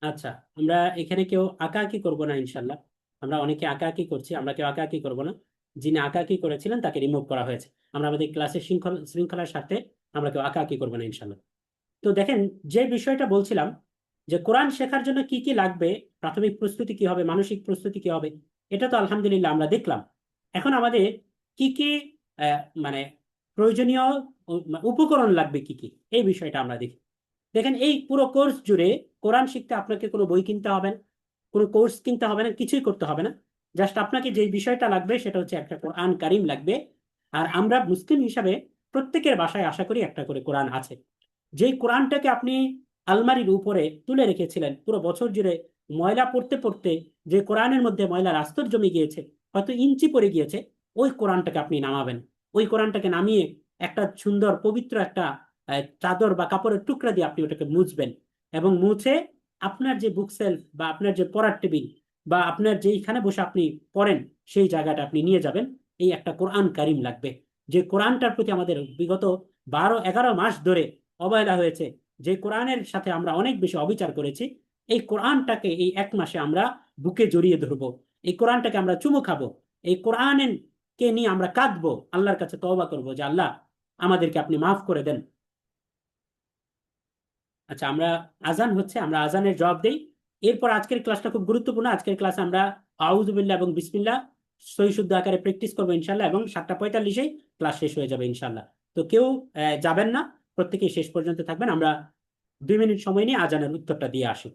আচ্ছা, আমরা এখানে কেউ আঁকাআঁকি করবো না ইনশাল্লাহ। আমরা অনেকে আঁকাআঁকি করছি, আমরা কেউ আঁকাআঁকি করবো না। যিনি আঁকাআঁকি করেছিলেন তাকে রিমুভ করা হয়েছে। আমরা আমাদের ক্লাসের শৃঙ্খলার স্বার্থে আমরা কেউ আঁকাআঁকি করবো না ইনশাল্লাহ। তো দেখেন, যে বিষয়টা বলছিলাম যে কোরআন শেখার জন্য কি কি লাগবে, প্রাথমিক প্রস্তুতি কি হবে, মানসিক প্রস্তুতি কি হবে, এটা তো আলহামদুলিল্লাহ আমরা দেখলাম। এখন আমাদের কি কি মানে প্রয়োজনীয় উপকরণ লাগবে কি কি, এই বিষয়টা আমরা দেখি। দেখেন, এই পুরো কোর্স জুড়ে কোরআন শিখতে আপনাকে কোনো বই কিনতে হবে না, কোনো কোর্স কিনতে হবে না, কিছুই করতে হবে না। জাস্ট আপনাকে যে বিষয়টা লাগবে সেটা হচ্ছে একটা কোরআন কারিম লাগবে। আর আমরা মুসলিম হিসাবে প্রত্যেকের বাসায় আশা করি একটা করে কোরআন আছে। যেই কোরআনটাকে আপনি আলমারির উপরে তুলে রেখেছিলেন পুরো বছর জুড়ে, ময়লা পড়তে পড়তে যে কোরআনের মধ্যে ময়লার আস্তর জমে গিয়েছে, হয়তো ইঞ্চি পড়ে গিয়েছে, ওই কোরআনটাকে আপনি নামাবেন। ওই কোরআনটাকে নামিয়ে একটা সুন্দর পবিত্র একটা চাদর বা কাপড়ের টুকরা দিয়ে আপনি ওটাকে মুছবেন। এবং মুছে আপনার যে বুক সেলফ বা আপনার যে পড়ার টেবিল বা আপনার যেইখানে বসে আপনি পড়েন সেই জায়গাটা আপনি নিয়ে যাবেন। এই একটা কোরআন কারিম লাগবে, যে কোরআনটার প্রতি আমাদের বিগত 12-11 মাস ধরে অবহেলা হয়েছে, যে কোরআনের সাথে আমরা অনেক বেশি অবিচার করেছি। এই কোরআনটাকে এই 1 মাসে আমরা বুকে জড়িয়ে ধরবো, এই কোরআনটাকে আমরা চুমু খাবো, এই কোরআনের কে নিয়ে আমরা কাঁদবো, আল্লাহর কাছে তওবা করবো যে আল্লাহ আমাদেরকে আপনি মাফ করে দেন। আচ্ছা, আমরা আজান হচ্ছে, আমরা আজানের জবাব দেই। এরপর আজকের ক্লাসটা খুব গুরুত্বপূর্ণ। আজকের ক্লাসে আমরা আউযুবিল্লাহ এবং বিসমিল্লাহ সহি শুদ্ধ আকারে প্র্যাকটিস করবো ইনশাল্লাহ, এবং 7টা 45-এই ক্লাস শেষ হয়ে যাবে ইনশাল্লাহ। তো কেউ যাবেন না, প্রত্যেকেই শেষ পর্যন্ত থাকবেন। আমরা 2 মিনিট সময় নিয়ে আজানের উত্তরটা দিয়ে আসি।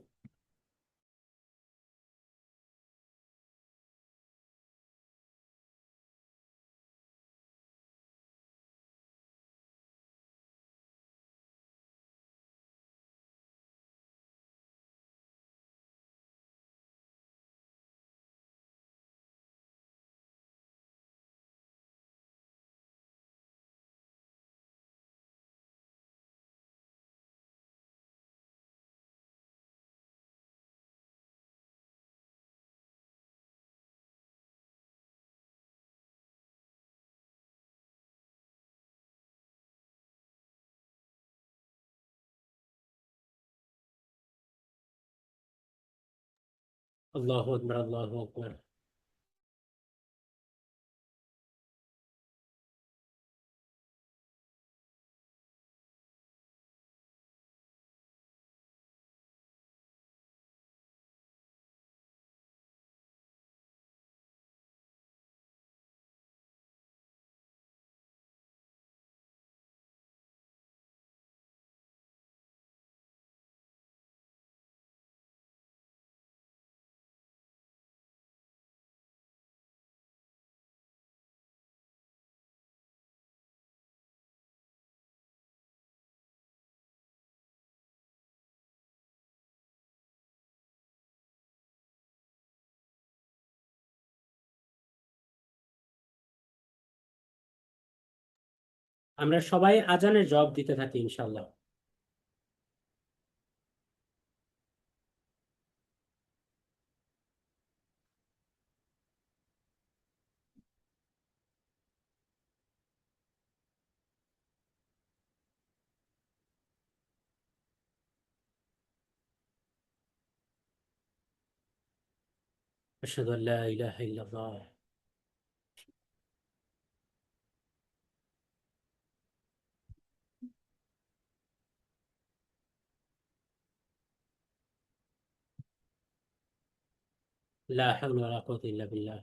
আল্লাহু আকবার, আল্লাহু আকবার। আমরা সবাই আজানের জবাব দিতে থাকি ইনশাল্লাহ। আশহাদু আল্লা ইলাহা ইল্লাল্লাহ। লা হাওলা ওয়ালা কুওয়াতা ইল্লা বিল্লাহ।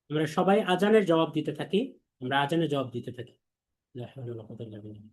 আমরা সবাই আজানের জবাব দিতে থাকি। আমরা আজানের জবাব দিতে থাকি। লা হাওলা ওয়ালা কুওয়াতা ইল্লা বিল্লাহ।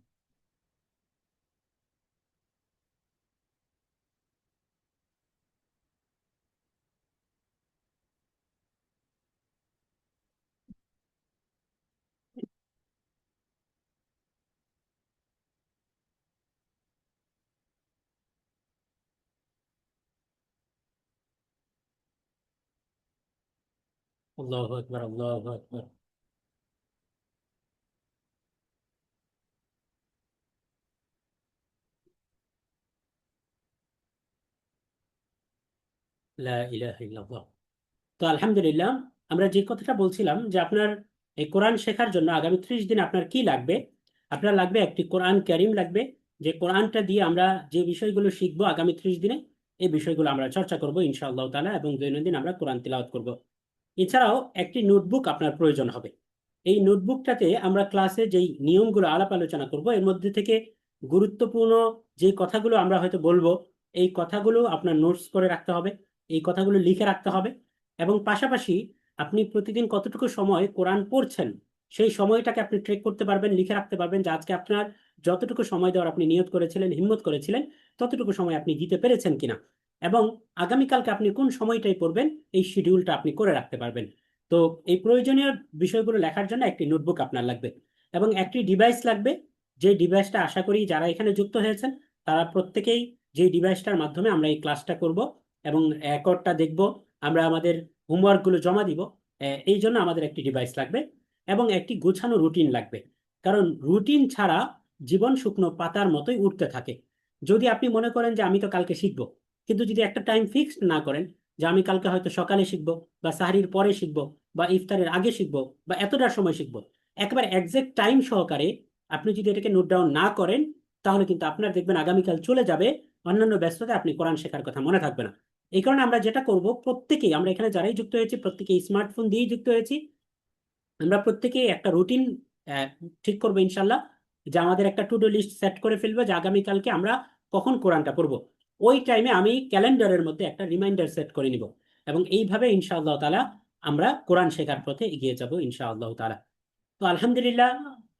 আল্লাহু আকবার, আল্লাহু আকবার। লা ইলাহা ইল্লাল্লাহ। তো আলহামদুলিল্লাহ, আমরা যে কথাটা বলছিলাম যে আপনার এই কোরআন শেখার জন্য আগামী 30 দিন আপনার কি লাগবে। আপনার লাগবে একটি কোরআন কারীম লাগবে। যে কোরআনটা দিয়ে আমরা যে বিষয়গুলো শিখবো আগামী 30 দিনে, এই বিষয়গুলো আমরা চর্চা করবো ইনশাআল্লাহ তাআলা, এবং দৈনন্দিন আমরা কোরআন তিলাওয়াত করব। এছাড়াও একটি নোটবুক আপনার প্রয়োজন হবে। এই নোটবুকটাতে আমরা ক্লাসে যেই নিয়মগুলো আলাপ আলোচনা করব, এর মধ্যে থেকে গুরুত্বপূর্ণ যে কথাগুলো আমরা হয়তো বলবো, এই কথাগুলো আপনার নোটস করে রাখতে হবে, এই কথাগুলো লিখে রাখতে হবে। এবং পাশাপাশি আপনি প্রতিদিন কতটুকু সময় কোরআন পড়ছেন, সেই সময়টাকে আপনি ট্রেক করতে পারবেন, লিখে রাখতে পারবেন যে আজকে আপনার যতটুকু সময় দেওয়ার আপনি নিয়ত করেছিলেন, হিম্মত করেছিলেন, ততটুকু সময় আপনি দিতে পেরেছেন কিনা। এবং আগামীকালকে আপনি কোন সময়টাই পড়বেন, এই শিডিউলটা আপনি করে রাখতে পারবেন। তো এই প্রয়োজনীয় বিষয়গুলো লেখার জন্য একটি নোটবুক আপনার লাগবে, এবং একটি ডিভাইস লাগবে। যে ডিভাইসটা আশা করি যারা এখানে যুক্ত হয়েছেন তারা প্রত্যেকেই, যে ডিভাইসটার মাধ্যমে আমরা এই ক্লাসটা করব এবং রেকর্ডটা দেখব, আমরা আমাদের হোমওয়ার্কগুলো জমা দিব, এই জন্য আমাদের একটি ডিভাইস লাগবে এবং একটি গোছানো রুটিন লাগবে। কারণ রুটিন ছাড়া জীবন শুকনো পাতার মতোই উঠতে থাকে। যদি আপনি মনে করেন যে আমি তো কালকে শিখবো, কিন্তু যদি একটা টাইম ফিক্সড না করেন যে আমি কালকে হয়তো সকালে শিখবো, বা সাহরির পরে শিখবো, বা ইফতারের আগে শিখবো, বা এতটার সময় শিখবো, একেবারে একজ্যাক্ট টাইম সহকারে আপনি যদি এটাকে নোট ডাউন না করেন, তাহলে কিন্তু আপনার দেখবেন আগামীকাল চলে যাবে, অন্যান্য ব্যস্ততায় আপনি কোরআন শেখার কথা মনে থাকবে না। এই কারণে আমরা যেটা করব, প্রত্যেকেই, আমরা এখানে যারাই যুক্ত হয়েছি প্রত্যেকেই স্মার্টফোন দিয়েই যুক্ত হয়েছি, আমরা প্রত্যেকেই একটা রুটিন ঠিক করবো ইনশাল্লাহ। যে আমাদের একটা টু ডু লিস্ট সেট করে ফেলবো যে আগামীকালকে আমরা কখন কোরআনটা পড়বো। ওই টাইমে আমি ক্যালেন্ডারের মধ্যে একটা রিমাইন্ডার সেট করে নিব, এবং এইভাবে ইনশাআল্লাহ তাআলা আমরা কোরআন শেখার পথে এগিয়ে যাব ইনশাআল্লাহ তাআলা। তো আলহামদুলিল্লাহ,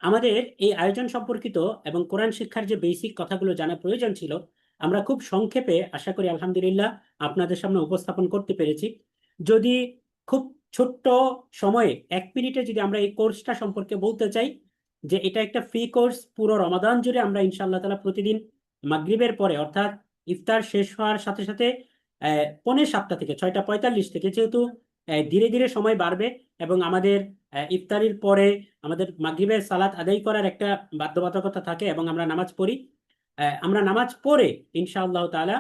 আমাদের এই আয়োজন সম্পর্কিত এবং কোরআন শিক্ষার যে বেসিক কথাগুলো জানা প্রয়োজন ছিল, আমরা খুব সংক্ষেপে আশা করি আলহামদুলিল্লাহ আপনাদের সামনে উপস্থাপন করতে পেরেছি। যদি খুব ছোট্ট সময়ে 1 মিনিটে যদি আমরা এই কোর্সটা সম্পর্কে বলতে চাই, যে এটা একটা ফ্রি কোর্স। পুরো রমাদান জুড়ে আমরা ইনশাআল্লাহ তাআলা প্রতিদিন মাগরিবের পরে, অর্থাৎ ইফতার শেষ হওয়ার সাথে সাথে 6:45 থেকে 6:45 থেকে, যেহেতু ধীরে ধীরে সময় বাড়বে এবং আমাদের ইফতারির পরে আমাদের মাগরিবের সালাত আদায় করার একটা বাধ্যবাধকতা থাকে এবং আমরা নামাজ পড়ি। আমরা নামাজ পড়ে ইনশাআল্লাহ তাআলা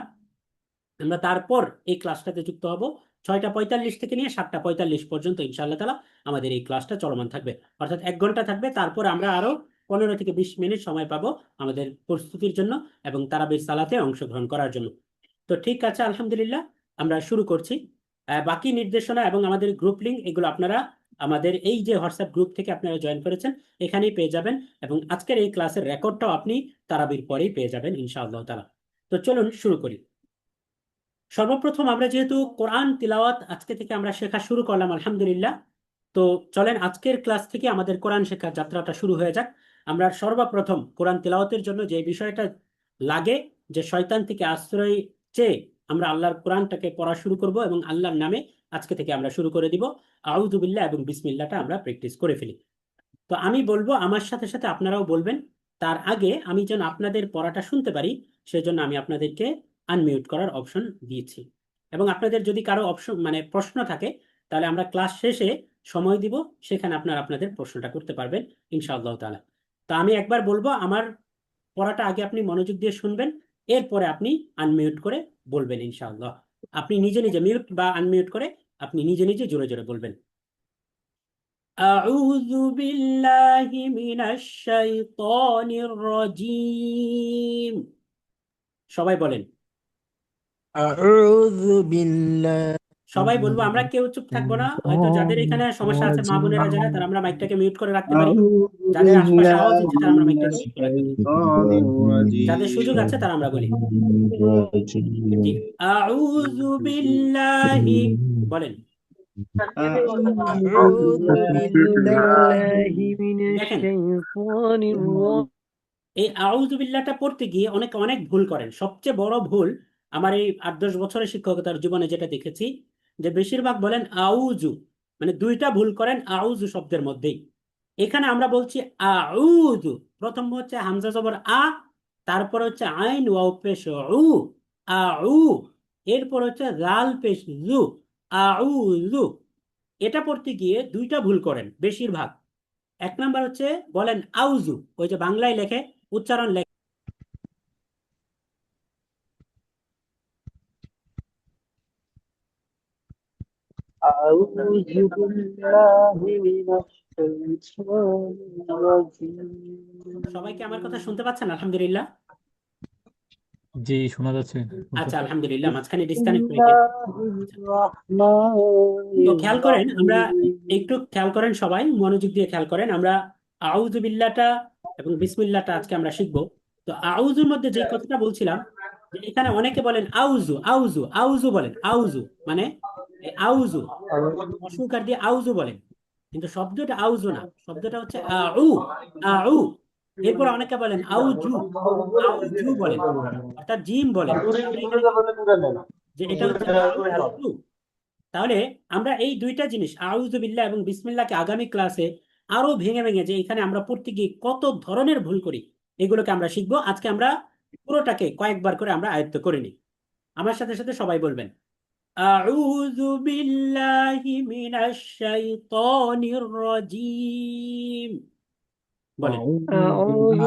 আমরা তারপর এই ক্লাসটাতে যুক্ত হব। 6:45 থেকে নিয়ে 7:45 পর্যন্ত ইনশাআল্লাহ তাআলা আমাদের এই ক্লাসটা চলমান থাকবে, অর্থাৎ 1 ঘন্টা থাকবে। তারপর আমরা আরো 15 থেকে 20 মিনিট সময় পাবো আমাদের প্রস্তুতির জন্য এবং তারাবির সালাতে অংশগ্রহণ করার জন্য। তো ঠিক আছে, আলহামদুলিল্লাহ, আমরা শুরু করছি। বাকি নির্দেশনা এবং আমাদের গ্রুপ লিঙ্ক এগুলো আপনারা আমাদের এই যে হোয়াটসঅ্যাপ গ্রুপ থেকে আপনারা জয়েন করেছেন এখানেই পেয়ে যাবেন, এবং আজকের এই ক্লাসের রেকর্ডটাও আপনি তারাবির পরেই পেয়ে যাবেন ইনশাআল্লাহ তাআলা। তো চলুন শুরু করি। সর্বপ্রথম আমরা যেহেতু কোরআন তিলাওয়াত আজকে থেকে আমরা শেখা শুরু করলাম আলহামদুলিল্লাহ, তো চলেন আজকের ক্লাস থেকে আমাদের কোরআন শেখার যাত্রাটা শুরু হয়ে যাক। আমরা সর্বপ্রথম কোরআন তিলাওয়াতের জন্য যে বিষয়টা লাগে, যে শয়তান থেকে আশ্রয় চেয়ে আমরা আল্লাহর কোরআনটাকে পড়া শুরু করব এবং আল্লাহর নামে আজকে থেকে আমরা শুরু করে দিব। আউযু বিল্লাহ এবং বিসমিল্লাহটা আমরা প্র্যাকটিস করে ফেলি। তো আমি বলবো, আমার সাথে সাথে আপনারাও বলবেন। তার আগে আমি যেন আপনাদের পড়াটা শুনতে পারি, সেজন্য আমি আপনাদেরকে আনমিউট করার অপশন দিয়েছি। এবং আপনাদের যদি কারো অপশন মানে প্রশ্ন থাকে, তাহলে আমরা ক্লাস শেষে সময় দিব, সেখানে আপনারা আপনাদের প্রশ্নটা করতে পারবেন ইনশাআল্লাহ তাআলা। তো আমি একবার বলবো, আমার পড়াটা আগে আপনি মনোযোগ দিয়ে শুনবেন, এরপরে আপনি আনমিউট করে বলবেন ইনশাআল্লাহ। আপনি নিজে নিজে মিউট বা আনমিউট করে আপনি নিজে নিজে জোরে জোরে বলবেন। أعوذ بالله من الشيطان الرجيم। সবাই বলেন। أعوذ بالله সবাই বলবো, আমরা من কেউ চুপ থাকবো না। হয়তো যাদের الشيطان এখানে সমস্যা আছে, মা বোনেরা যারা, তারা الرجيم আমরা মাইকটাকে মিউট করে রাখতে পারি। أعوذ যাদের আশপাশে আওয়াজ بالله হচ্ছে, তারা আমরা من মাইকটাকে মিউট করে রাখতে পারি। الشيطان যাদের সুযোগ আছে তারা আমরা বলি। জি, الرجيم আউযু বিল্লাহি বলেন। أعوذ بالله من দেখেন, الشيطان الرجيم এই আউযু বিল্লাহটা পড়তে গিয়ে অনেক অনেক ভুল করেন। সবচেয়ে বড় ভুল আমার এই 8-10 বছরের শিক্ষকতার জীবনে যেটা দেখেছি, যে বেশিরভাগ বলেন আউযু, মানে দুইটা ভুল করেন আউযু শব্দের মধ্যেই। এখানে আমরা বলছি আউযু, প্রথম হচ্ছে হামজা জবর আ, তারপর হচ্ছে আইন ওয়াও পেশ উ, আউ, এরপর হচ্ছে জাল পেশ জু, আউযু। এটা পড়তে গিয়ে দুইটা ভুল করেন বেশিরভাগ। এক নাম্বার হচ্ছে বলেন আউযু, ওই যে বাংলায় লেখে, উচ্চারণ লেখে أعوذ بالله من الشيطان الرجيم সবাইকে আমার কথা শুনতে পাচ্ছেন? আলহামদুলিল্লাহ। জি, শোনা যাচ্ছে। আচ্ছা, আলহামদুলিল্লাহ, মাঝখানে بسم ডিসকানেক্ট হয়ে الله গেছে। আচ্ছা, الرحمن তো খেয়াল করেন, আমরা الرحيم একটু খেয়াল করেন, সবাই মনোযোগ দিয়ে খেয়াল করেন। আমরা আউযু বিল্লাহটা এবং বিসমিল্লাহটা আজকে আমরা শিখবো। তো আউযুর মধ্যে যে কথাটা বলছিলাম, যে এখানে অনেকে বলেন আউযু আউযু আউযু বলেন, আউযু মানে এই আউযু অসুকার দিয়ে আউযু বলেন, কিন্তু শব্দটা আউযু না, শব্দটা হচ্ছে আউ, আউ। এরপর অনেকে বলেন আউজু, আউজু বলেন, অর্থাৎ জিম বলেন। আমরা এখানে কি বলবো? যে এটা হচ্ছে আউজু। তাহলে আমরা এই দুইটা জিনিস আউযু বিল্লাহ এবং বিসমিল্লাহকে আগামী ক্লাসে আরো ভেঙে ভেঙে, যে এখানে আমরা পড়তে গিয়ে কত ধরনের ভুল করি, এগুলোকে আমরা শিখবো। আজকে আমরা পুরোটাকে কয়েকবার করে আমরা আয়ত্ত করে নিই। আমার সাথে সাথে সবাই বলবেন, أعوذ بالله من الشيطان الرجيم বলেন। أعوذ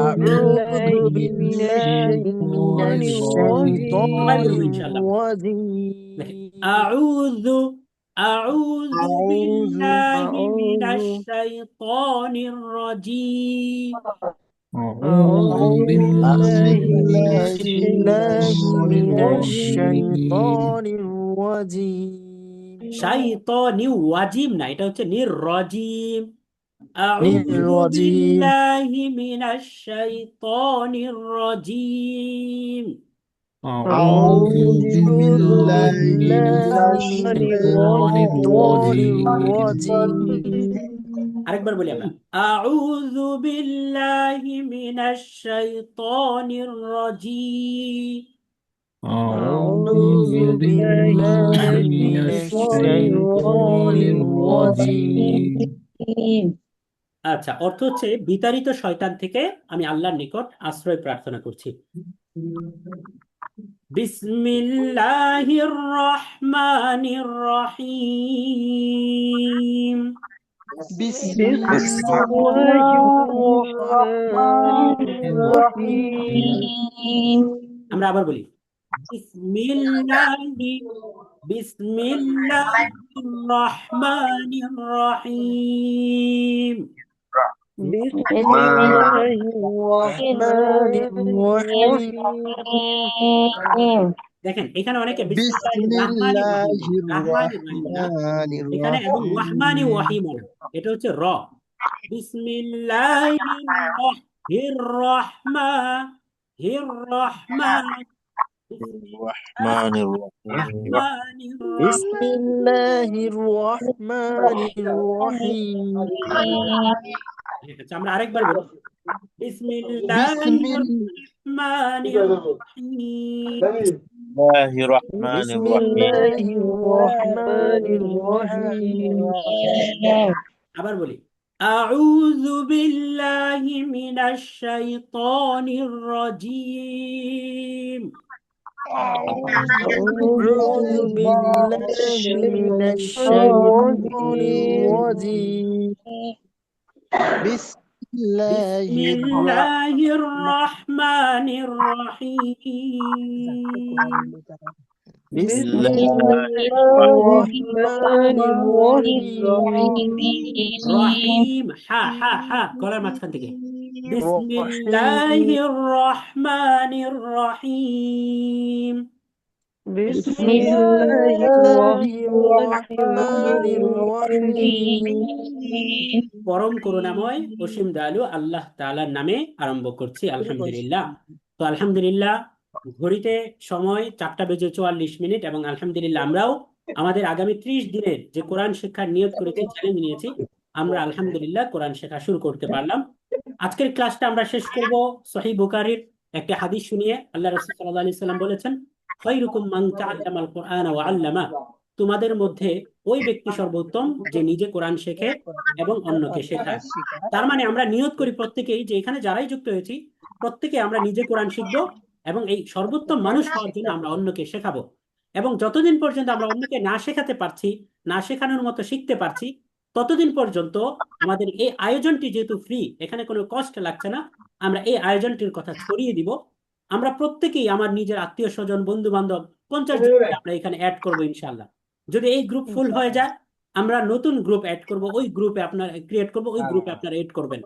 بالله من সবাই الشيطان বলবো ইনশাআল্লাহ। দেখেন, الرجيم أعوذ أعوذ بالله من أعوذ الشيطان الرجيم। أعوذ أعوذ بالله بالله من من الشيطان الشيطان الرجيم الرجيم শাইতানি ওয়াজিম না, এটা হচ্ছে নির্রজিম। أعوذ الرجيم بالله من الشيطان الرجيم। أعوذ أعوذ بالله من بالله من الشيطان الشيطان الرجيم الرجيم আরেকবার বলি আমরা, আউযু বিল্লাহি মিনাশ শাইতানির রাজীম। أعوذ أعوذ بالله بالله من من الشيطان الشيطان الرجيم الرجيم আচ্ছা, অর্থ হচ্ছে বিতাড়িত শয়তান থেকে আমি আল্লাহর নিকট আশ্রয় প্রার্থনা করছি। বিসমিল্লাহির রহমানির রহিম। بسم بسم الله الله الرحمن الرحيم আমরা আবার বলি, বিসমিল্লাহি বিসমিল্লাহির রহমানির রহিম। بسم الله الرحمن الرحيم দেখেন, এখানে অনেকে بسم বিসমিল্লাহির রাহমানির الله রহিম বলে, রাহমানির রহিম না, الرحمن এখানে এবং ওয়াহমানি الرحيم ওয়াহিম না, এটা হচ্ছে র। বিসমিল্লাহির রহির রহমা হির রহমা الرحمن الرحيم রহমানির بسم রহিম। الله الرحمن الرحيم আচ্ছা, আমরা আরেকবার বলি, بسم বিসমিল্লাহির রহমানির রহিম। الله الرحمن بسم الرحيم الله الرحمن الرحيم আবার বলি, আউযু বিল্লাহি মিনাশ শাইতানির রাজীম। أعوذ بالله من الشيطان الرجيم بسم الله বিসমিল্লাহির রাহমানির রহিম। بسم الله الله الرحمن الرحيم রহিম, হা হা হা গলার মাঝখান থেকে। বিসমিল্লাহির রহমানির রহিম। بسم الله الرحمن الرحيم পরম করুণাময় অসীম দয়ালু আল্লাহ তাআলার নামে আরম্ভ করছি, আলহামদুলিল্লাহ। তো আলহামদুলিল্লাহ, ঘড়িতে সময় 4:44 এবং আলহামদুলিল্লাহ আমরাও আমাদের আগামী 30 দিনের যে কোরআন শিক্ষার নিয়ত করেছি, চ্যালেঞ্জ নিয়েছি, আমরা আলহামদুলিল্লাহ কোরআন শেখা শুরু করতে পারলাম। আজকের ক্লাসটা আমরা শেষ করব সহিহ বুখারীর একটা হাদিস শুনিয়ে। আল্লাহ রাসূল সাল্লাল্লাহু আলাইহি সাল্লাম বলেছেন, খায়রুকুম মান তাআল্লামাল কুরআন ওয়া আল্লামা। তোমাদের মধ্যে ওই ব্যক্তি সর্বোত্তম যে নিজে কোরআন শেখে এবং অন্যকে শেখায়। তার মানে আমরা নিয়ত করি প্রত্যেকেই যে এখানে যারাই যুক্ত হয়েছি প্রত্যেকে আমরা নিজে কোরআন শিখবো এবং এই সর্বোত্তম মানুষ হওয়ার জন্য আমরা অন্যকে শেখাবো। এবং যতদিন পর্যন্ত আমরা অন্যকে না শেখাতে পারছি, না শেখানোর মতো শিখতে পারছি, ততদিন পর্যন্ত আমাদের এই আয়োজনটি যেহেতু ফ্রি, এখানে কোনো কষ্ট লাগছে না, আমরা এই আয়োজনটির কথা ছড়িয়ে দিব। আমরা প্রত্যেকেই আমার নিজের আত্মীয় স্বজন, বন্ধু বান্ধব 50 জনকে আমরা এখানে অ্যাড করবো ইনশাল্লাহ। যদি এই গ্রুপ ফুল হয়ে যায়, আমরা নতুন গ্রুপ অ্যাড করব, ওই গ্রুপে আপনার ক্রিয়েট করব, ওই গ্রুপে আপনারা এড করবেন।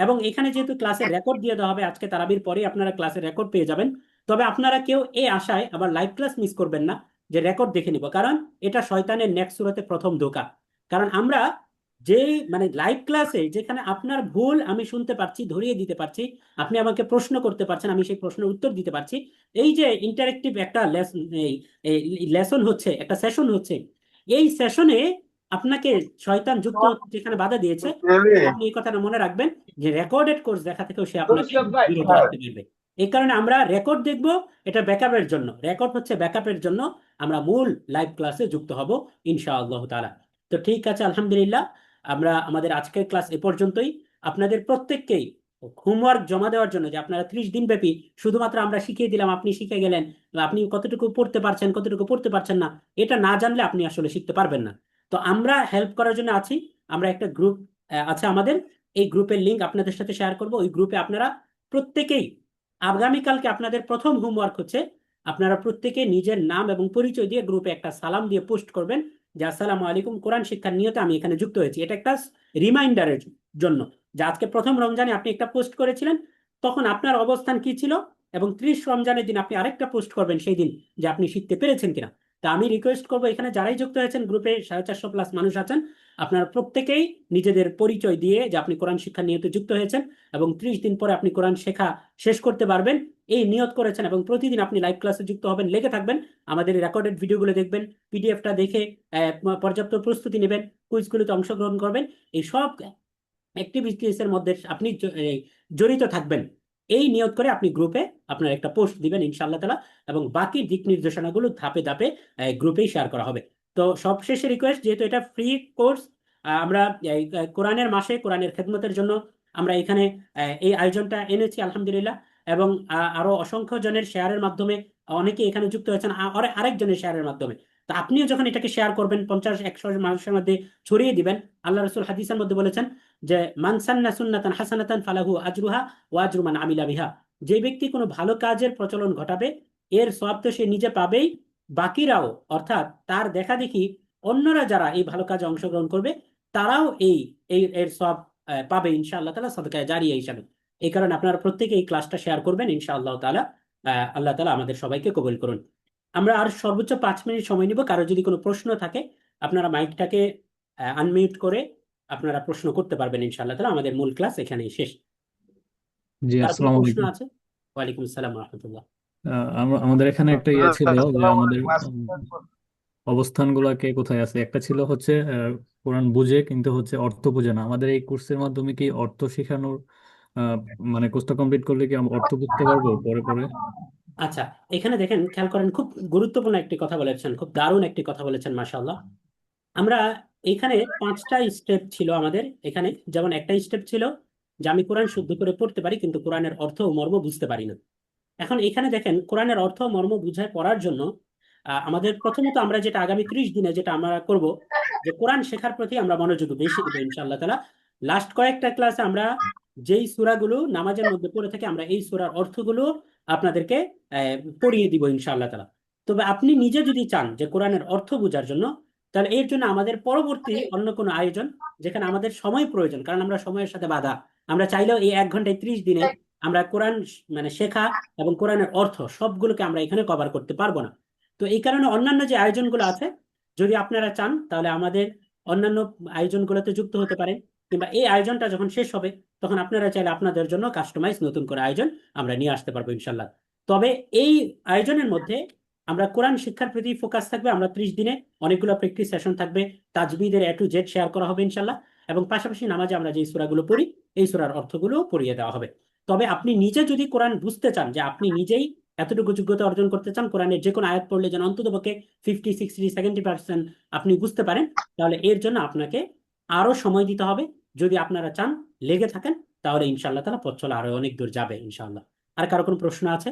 এবং এখানে যেহেতু ক্লাসের রেকর্ড দিয়ে দেওয়া হবে, আজকে তারাবির পরে আপনারা ক্লাসের রেকর্ড পেয়ে যাবেন। তবে আপনারা কেউ এই আশায় আবার লাইভ ক্লাস মিস করবেন না যে রেকর্ড দেখে নিব, কারণ এটা শয়তানের নেক্সট সূরাতে প্রথম ধোঁকা। কারণ আমরা যে মানে লাইভ ক্লাসে যেখানে আপনার ভুল আমি শুনতে পারছি, ধরিয়ে দিতে পারছি, আপনি আমাকে প্রশ্ন করতে পারছেন, আমি সেই প্রশ্নের উত্তর দিতে পারছি, এই যে ইন্টারেক্টিভ একটা লেসন হচ্ছে, একটা সেশন হচ্ছে, এই সেশনে আপনাকে শয়তান যুক্ত হতে যেখানে বাধা দিয়েছে, আপনি এই কথাটা মনে রাখবেন যে রেকর্ডেড কোর্স দেখা থেকেও সে আপনাকে বিরত রাখতে পারবে। এই কারণে আমরা রেকর্ড দেখব, এটা ব্যাকআপের জন্য, রেকর্ড হচ্ছে ব্যাকআপের জন্য, আমরা মূল লাইভ ক্লাসে যুক্ত হব ইনশাআল্লাহ তাআলা। তো ঠিক আছে, আলহামদুলিল্লাহ, আমরা আমাদের আজকের ক্লাস এ পর্যন্তই। আপনাদের প্রত্যেককেই হোমওয়ার্ক জমা দেওয়ার জন্য, যে আপনারা 30 দিন ব্যাপী শুধুমাত্র আমরা শিখিয়ে দিলাম, আপনি শিখে গেলেন, আপনি কতটুকু পড়তে পারছেন কতটুকু পড়তে পারছেন না, এটা না জানলে আপনি আসলে শিখতে পারবেন না। তো আমরা হেল্প করার জন্য আছি। আমরা একটা গ্রুপ আছে আমাদের, এই গ্রুপের লিংক আপনাদের সাথে শেয়ার করব। ওই গ্রুপে আপনারা প্রত্যেকেই, আগামীকালকে আপনাদের প্রথম হোমওয়ার্ক হচ্ছে, আপনারা প্রত্যেকে নিজের নাম এবং পরিচয় দিয়ে গ্রুপে একটা সালাম দিয়ে পোস্ট করবেন যে আসসালামু আলাইকুম, কোরআন শিক্ষার নিয়তে আমি এখানে যুক্ত হয়েছি। এটা একটা রিমাইন্ডারের জন্য যে আজকে প্রথম রমজানে আপনি একটা পোস্ট করেছিলেন, তখন আপনার অবস্থান কি ছিল, এবং 30 রমজানের দিন আপনি আরেকটা পোস্ট করবেন সেই দিন, যে আপনি শিখতে পেরেছেন কিনা। তা আমি রিকোয়েস্ট করবো, এখানে যারাই যুক্ত হয়েছেন, গ্রুপে 450+ মানুষ আছেন, আপনারা প্রত্যেকেই নিজেদের পরিচয় দিয়ে যে আপনি কোরআন শিক্ষা নিয়তে যুক্ত হয়েছেন এবং 30 দিন পরে আপনি কোরআন শেখা শেষ করতে পারবেন এই নিয়ত করেছেন, এবং প্রতিদিন আপনি লাইভ ক্লাসে যুক্ত হবেন, লেগে থাকবেন, আমাদের রেকর্ডেড ভিডিওগুলো দেখবেন, পিডিএফটা দেখে পর্যাপ্ত প্রস্তুতি নেবেন, কুইজগুলোতে অংশগ্রহণ করবেন, এই সব অ্যাক্টিভিটিস এর মধ্যে আপনি জড়িত থাকবেন। এই নিয়ত করে আপনি গ্রুপে আপনার একটা পোস্ট দিবেন ইনশাআল্লাহ তাআলা, এবং বাকি দিক নির্দেশনাগুলো ধাপে ধাপে গ্রুপেই শেয়ার করা হবে। তো সবশেষে রিকোয়েস্ট, যেহেতু এটা ফ্রি কোর্স, আমরা কোরআনের মাসে কোরআনের খেদমতের জন্য আমরা এখানে এই আয়োজনটা এনেছি আলহামদুলিল্লাহ, এবং আরো অসংখ্য জনের শেয়ারের মাধ্যমে অনেকে এখানে যুক্ত হয়েছেন, আরেকজনের শেয়ারের মাধ্যমে। তা আপনিও যখন এটাকে শেয়ার করবেন, 50-100 মানুষের মধ্যে ছড়িয়ে দিবেন, আল্লাহ রাসূল হাদিসের মধ্যে বলেছেন যে মান সান্না সুন্নাতান হাসানাতান ফালাহু আজরুহা ওয়া আজরু মান আমিলা বিহা। যে ব্যক্তি কোনো ভালো কাজের প্রচলন ঘটাবে, এর সওয়াব তো সে নিজে পাবেই, বাকিরাও, অর্থাৎ তার দেখা দেখি অন্যরা যারা এই ভালো কাজে অংশগ্রহণ করবে, তারাও এই এই এর সওয়াব পাবে ইনশাআল্লাহ তাআলা, সাদকায়ে জারিয়া হিসাবে। এই কারণে আপনারা প্রত্যেকে এই ক্লাসটা শেয়ার করবেন ইনশাআল্লাহ তাআলা। আল্লাহ তাআলা আমাদের সবাইকে কবুল করুন। আমরা আর সর্বোচ্চ 5 মিনিট সময় নিব, কারো যদি কোনো প্রশ্ন থাকে আপনারা মাইকটাকে আনমিউট করে আপনারা প্রশ্ন করতে পারবেন ইনশাআল্লাহ তাআলা। আমাদের মূল ক্লাস এখানেই শেষ। জি, কার কোনো আসসালামু প্রশ্ন আলাইকুম। আছে? ওয়ালাইকুম আসসালাম ওয়া রাহমাতুল্লাহ। আমাদের এখানে একটা ইয়ে ছিল যে আসসালামু আমাদের আলাইকুম, আসসালামু অবস্থানগুলোকে কোথায় আছে। একটা ছিল হচ্ছে কোরআন বুঝে কিন্তু হচ্ছে অর্থ বুঝে না। আমাদের এই কোর্সের মাধ্যমে কি অর্থ শেখানোর আহ, মানে কোর্সটা কমপ্লিট করলে কি আমরা অর্থ বুঝতে পারবো পরে পরে? আচ্ছা, এখানে দেখেন, খেয়াল করেন, খুব গুরুত্বপূর্ণ একটি কথা বলেছেন, খুব দারুণ একটি কথা বলেছেন, মাশাআল্লাহ। আমরা এখানে 5টা স্টেপ ছিল আমাদের এখানে। যেমন একটা স্টেপ ছিল যে আমি কোরআন শুদ্ধ করে পড়তে পারি, কিন্তু কোরআনের অর্থ ও মর্ম বুঝতে পারি না। এখন এখানে দেখেন, কোরআনের অর্থ ও মর্ম বুঝায় পড়ার জন্য আমাদের প্রথমত আমরা যেটা আগামী 30 দিনে যেটা আমরা করব, যে কোরআন শেখার প্রতি আমরা মনোযোগ বেশি দেবো ইনশাআল্লাহ তাআলা। লাস্ট কয়েকটা ক্লাসে আমরা যেই সূরাগুলো নামাজের মধ্যে পড়ে থাকি, আমরা এই সূরার অর্থগুলো আপনাদেরকে পড়িয়ে দিব ইনশাআল্লাহ তাআলা। তবে আপনি নিজে যদি চান যে কোরআনের অর্থ বোঝার জন্য, তাহলে এর জন্য আমাদের পরবর্তী অন্য কোনো আয়োজন, যেখানে আমাদের সময় প্রয়োজন, কারণ আমরা সময়ের সাথে বাধা। আমরা চাইলেও এই 1 ঘন্টায় 30 দিনে আমরা কোরআন মানে শেখা এবং কোরআনের অর্থ সবগুলোকে আমরা এখানে কভার করতে পারবো না। তো এই কারণে অন্যান্য যে আয়োজনগুলো আছে, যদি আপনারা চান তাহলে আমাদের অন্যান্য আয়োজনগুলোতে যুক্ত হতে পারেন, কিংবা এই আয়োজনটা যখন শেষ হবে তখন আপনারা চাইলে আপনাদের জন্য কাস্টমাইজ নতুন করে আয়োজন আমরা নিয়ে আসতে পারবো ইনশাল্লাহ। তবে এই আয়োজনের মধ্যে আমরা কোরআন শিক্ষার প্রতি ফোকাস থাকবে। আমরা 30 দিনে অনেকগুলো প্র্যাকটিস সেশন থাকবে, তাজবিদের A to Z শেয়ার করা হবে ইনশাল্লাহ, এবং পাশাপাশি নামাজে আমরা যে সূরাগুলো পড়ি এই সূরার অর্থগুলো পড়িয়ে দেওয়া হবে। তবে আপনি নিজে যদি কোরআন বুঝতে চান, যে আপনি নিজেই এতটুকু যোগ্যতা অর্জন করতে চান কোরআনের যে কোনো আয়াত পড়লে যেন অন্ততপক্ষে 50, 60, 70% আপনি বুঝতে পারেন, তাহলে এর জন্য আপনাকে আরো সময় দিতে হবে। যদি আপনারা চান, লেগে থাকেন, তাহলে ইনশাআল্লাহ তাআলা পথ চলা আরো অনেক দূর যাবে ইনশাআল্লাহ। আর কারো কোনো প্রশ্ন আছে?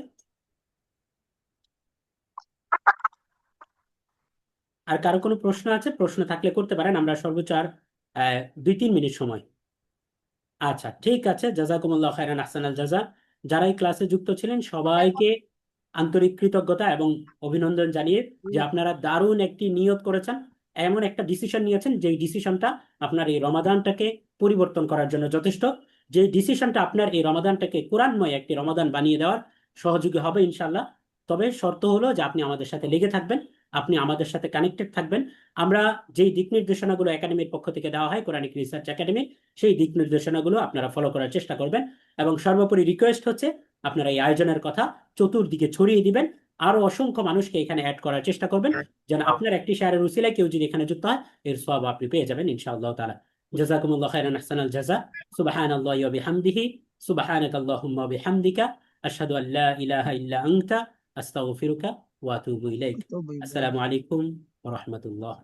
আর কারো কোনো প্রশ্ন আছে? প্রশ্ন থাকলে করতে পারেন, আমরা সর্বোচ্চ আর 2-3 মিনিট সময়। আচ্ছা, ঠিক আছে, জাযাকুমুল্লাহ খাইরান, আহসানাল জাযা। যারা এই ক্লাসে যুক্ত ছিলেন সবাইকে আন্তরিক কৃতজ্ঞতা এবং অভিনন্দন জানিয়ে, যে আপনারা দারুণ একটি নিয়ত করেছেন, এমন একটা ডিসিশন নিয়েছেন যে ডিসিশনটা আপনার এই রমাদানটাকে পরিবর্তন করার জন্য যথেষ্ট, যে ডিসিশনটা আপনার এই রমাদানটাকে কোরআনময় একটি রমাদান বানিয়ে দেওয়ার সহযোগী হবে ইনশাল্লাহ। তবে শর্ত হলো যে আপনি আমাদের সাথে লেগে থাকবেন, আপনি আমাদের সাথে কানেক্টেড থাকবেন। আমরা যেই দিক নির্দেশনাগুলো একাডেমির পক্ষ থেকে দেওয়া হয়, কোরআনিক রিসার্চ একাডেমি, সেই দিক নির্দেশনাগুলো আপনারা ফলো করার চেষ্টা করবেন। এবং সর্বোপরি রিকোয়েস্ট হচ্ছে, আপনারা এই আয়োজনের কথা চতুর্দিকে ছড়িয়ে দিবেন, আরো অসংখ্য মানুষকে এখানে অ্যাড করার চেষ্টা করবেন, যেন আপনার একটি শেয়ারের উসিলায় কেউ যদি এখানে যুক্ত হয়, এর সওয়াব আপনি পেয়ে যাবেন ইনশাআল্লাহ তাআলা। জাযাকুমুল্লাহ খাইরান, আহসানাল জাযা। সুবহানাল্লাহি ওয়া বিহামদিহি, সুবহানাকাল্লাহুম্মা ওয়া বিহামদিকা, আশহাদু আল্লা ইলাহা ইল্লা আনতা, আস্তাগফিরুকা ওয়া আতুবু ইলাইক। আসসালামু আলাইকুম ওয়া রাহমাতুল্লাহ।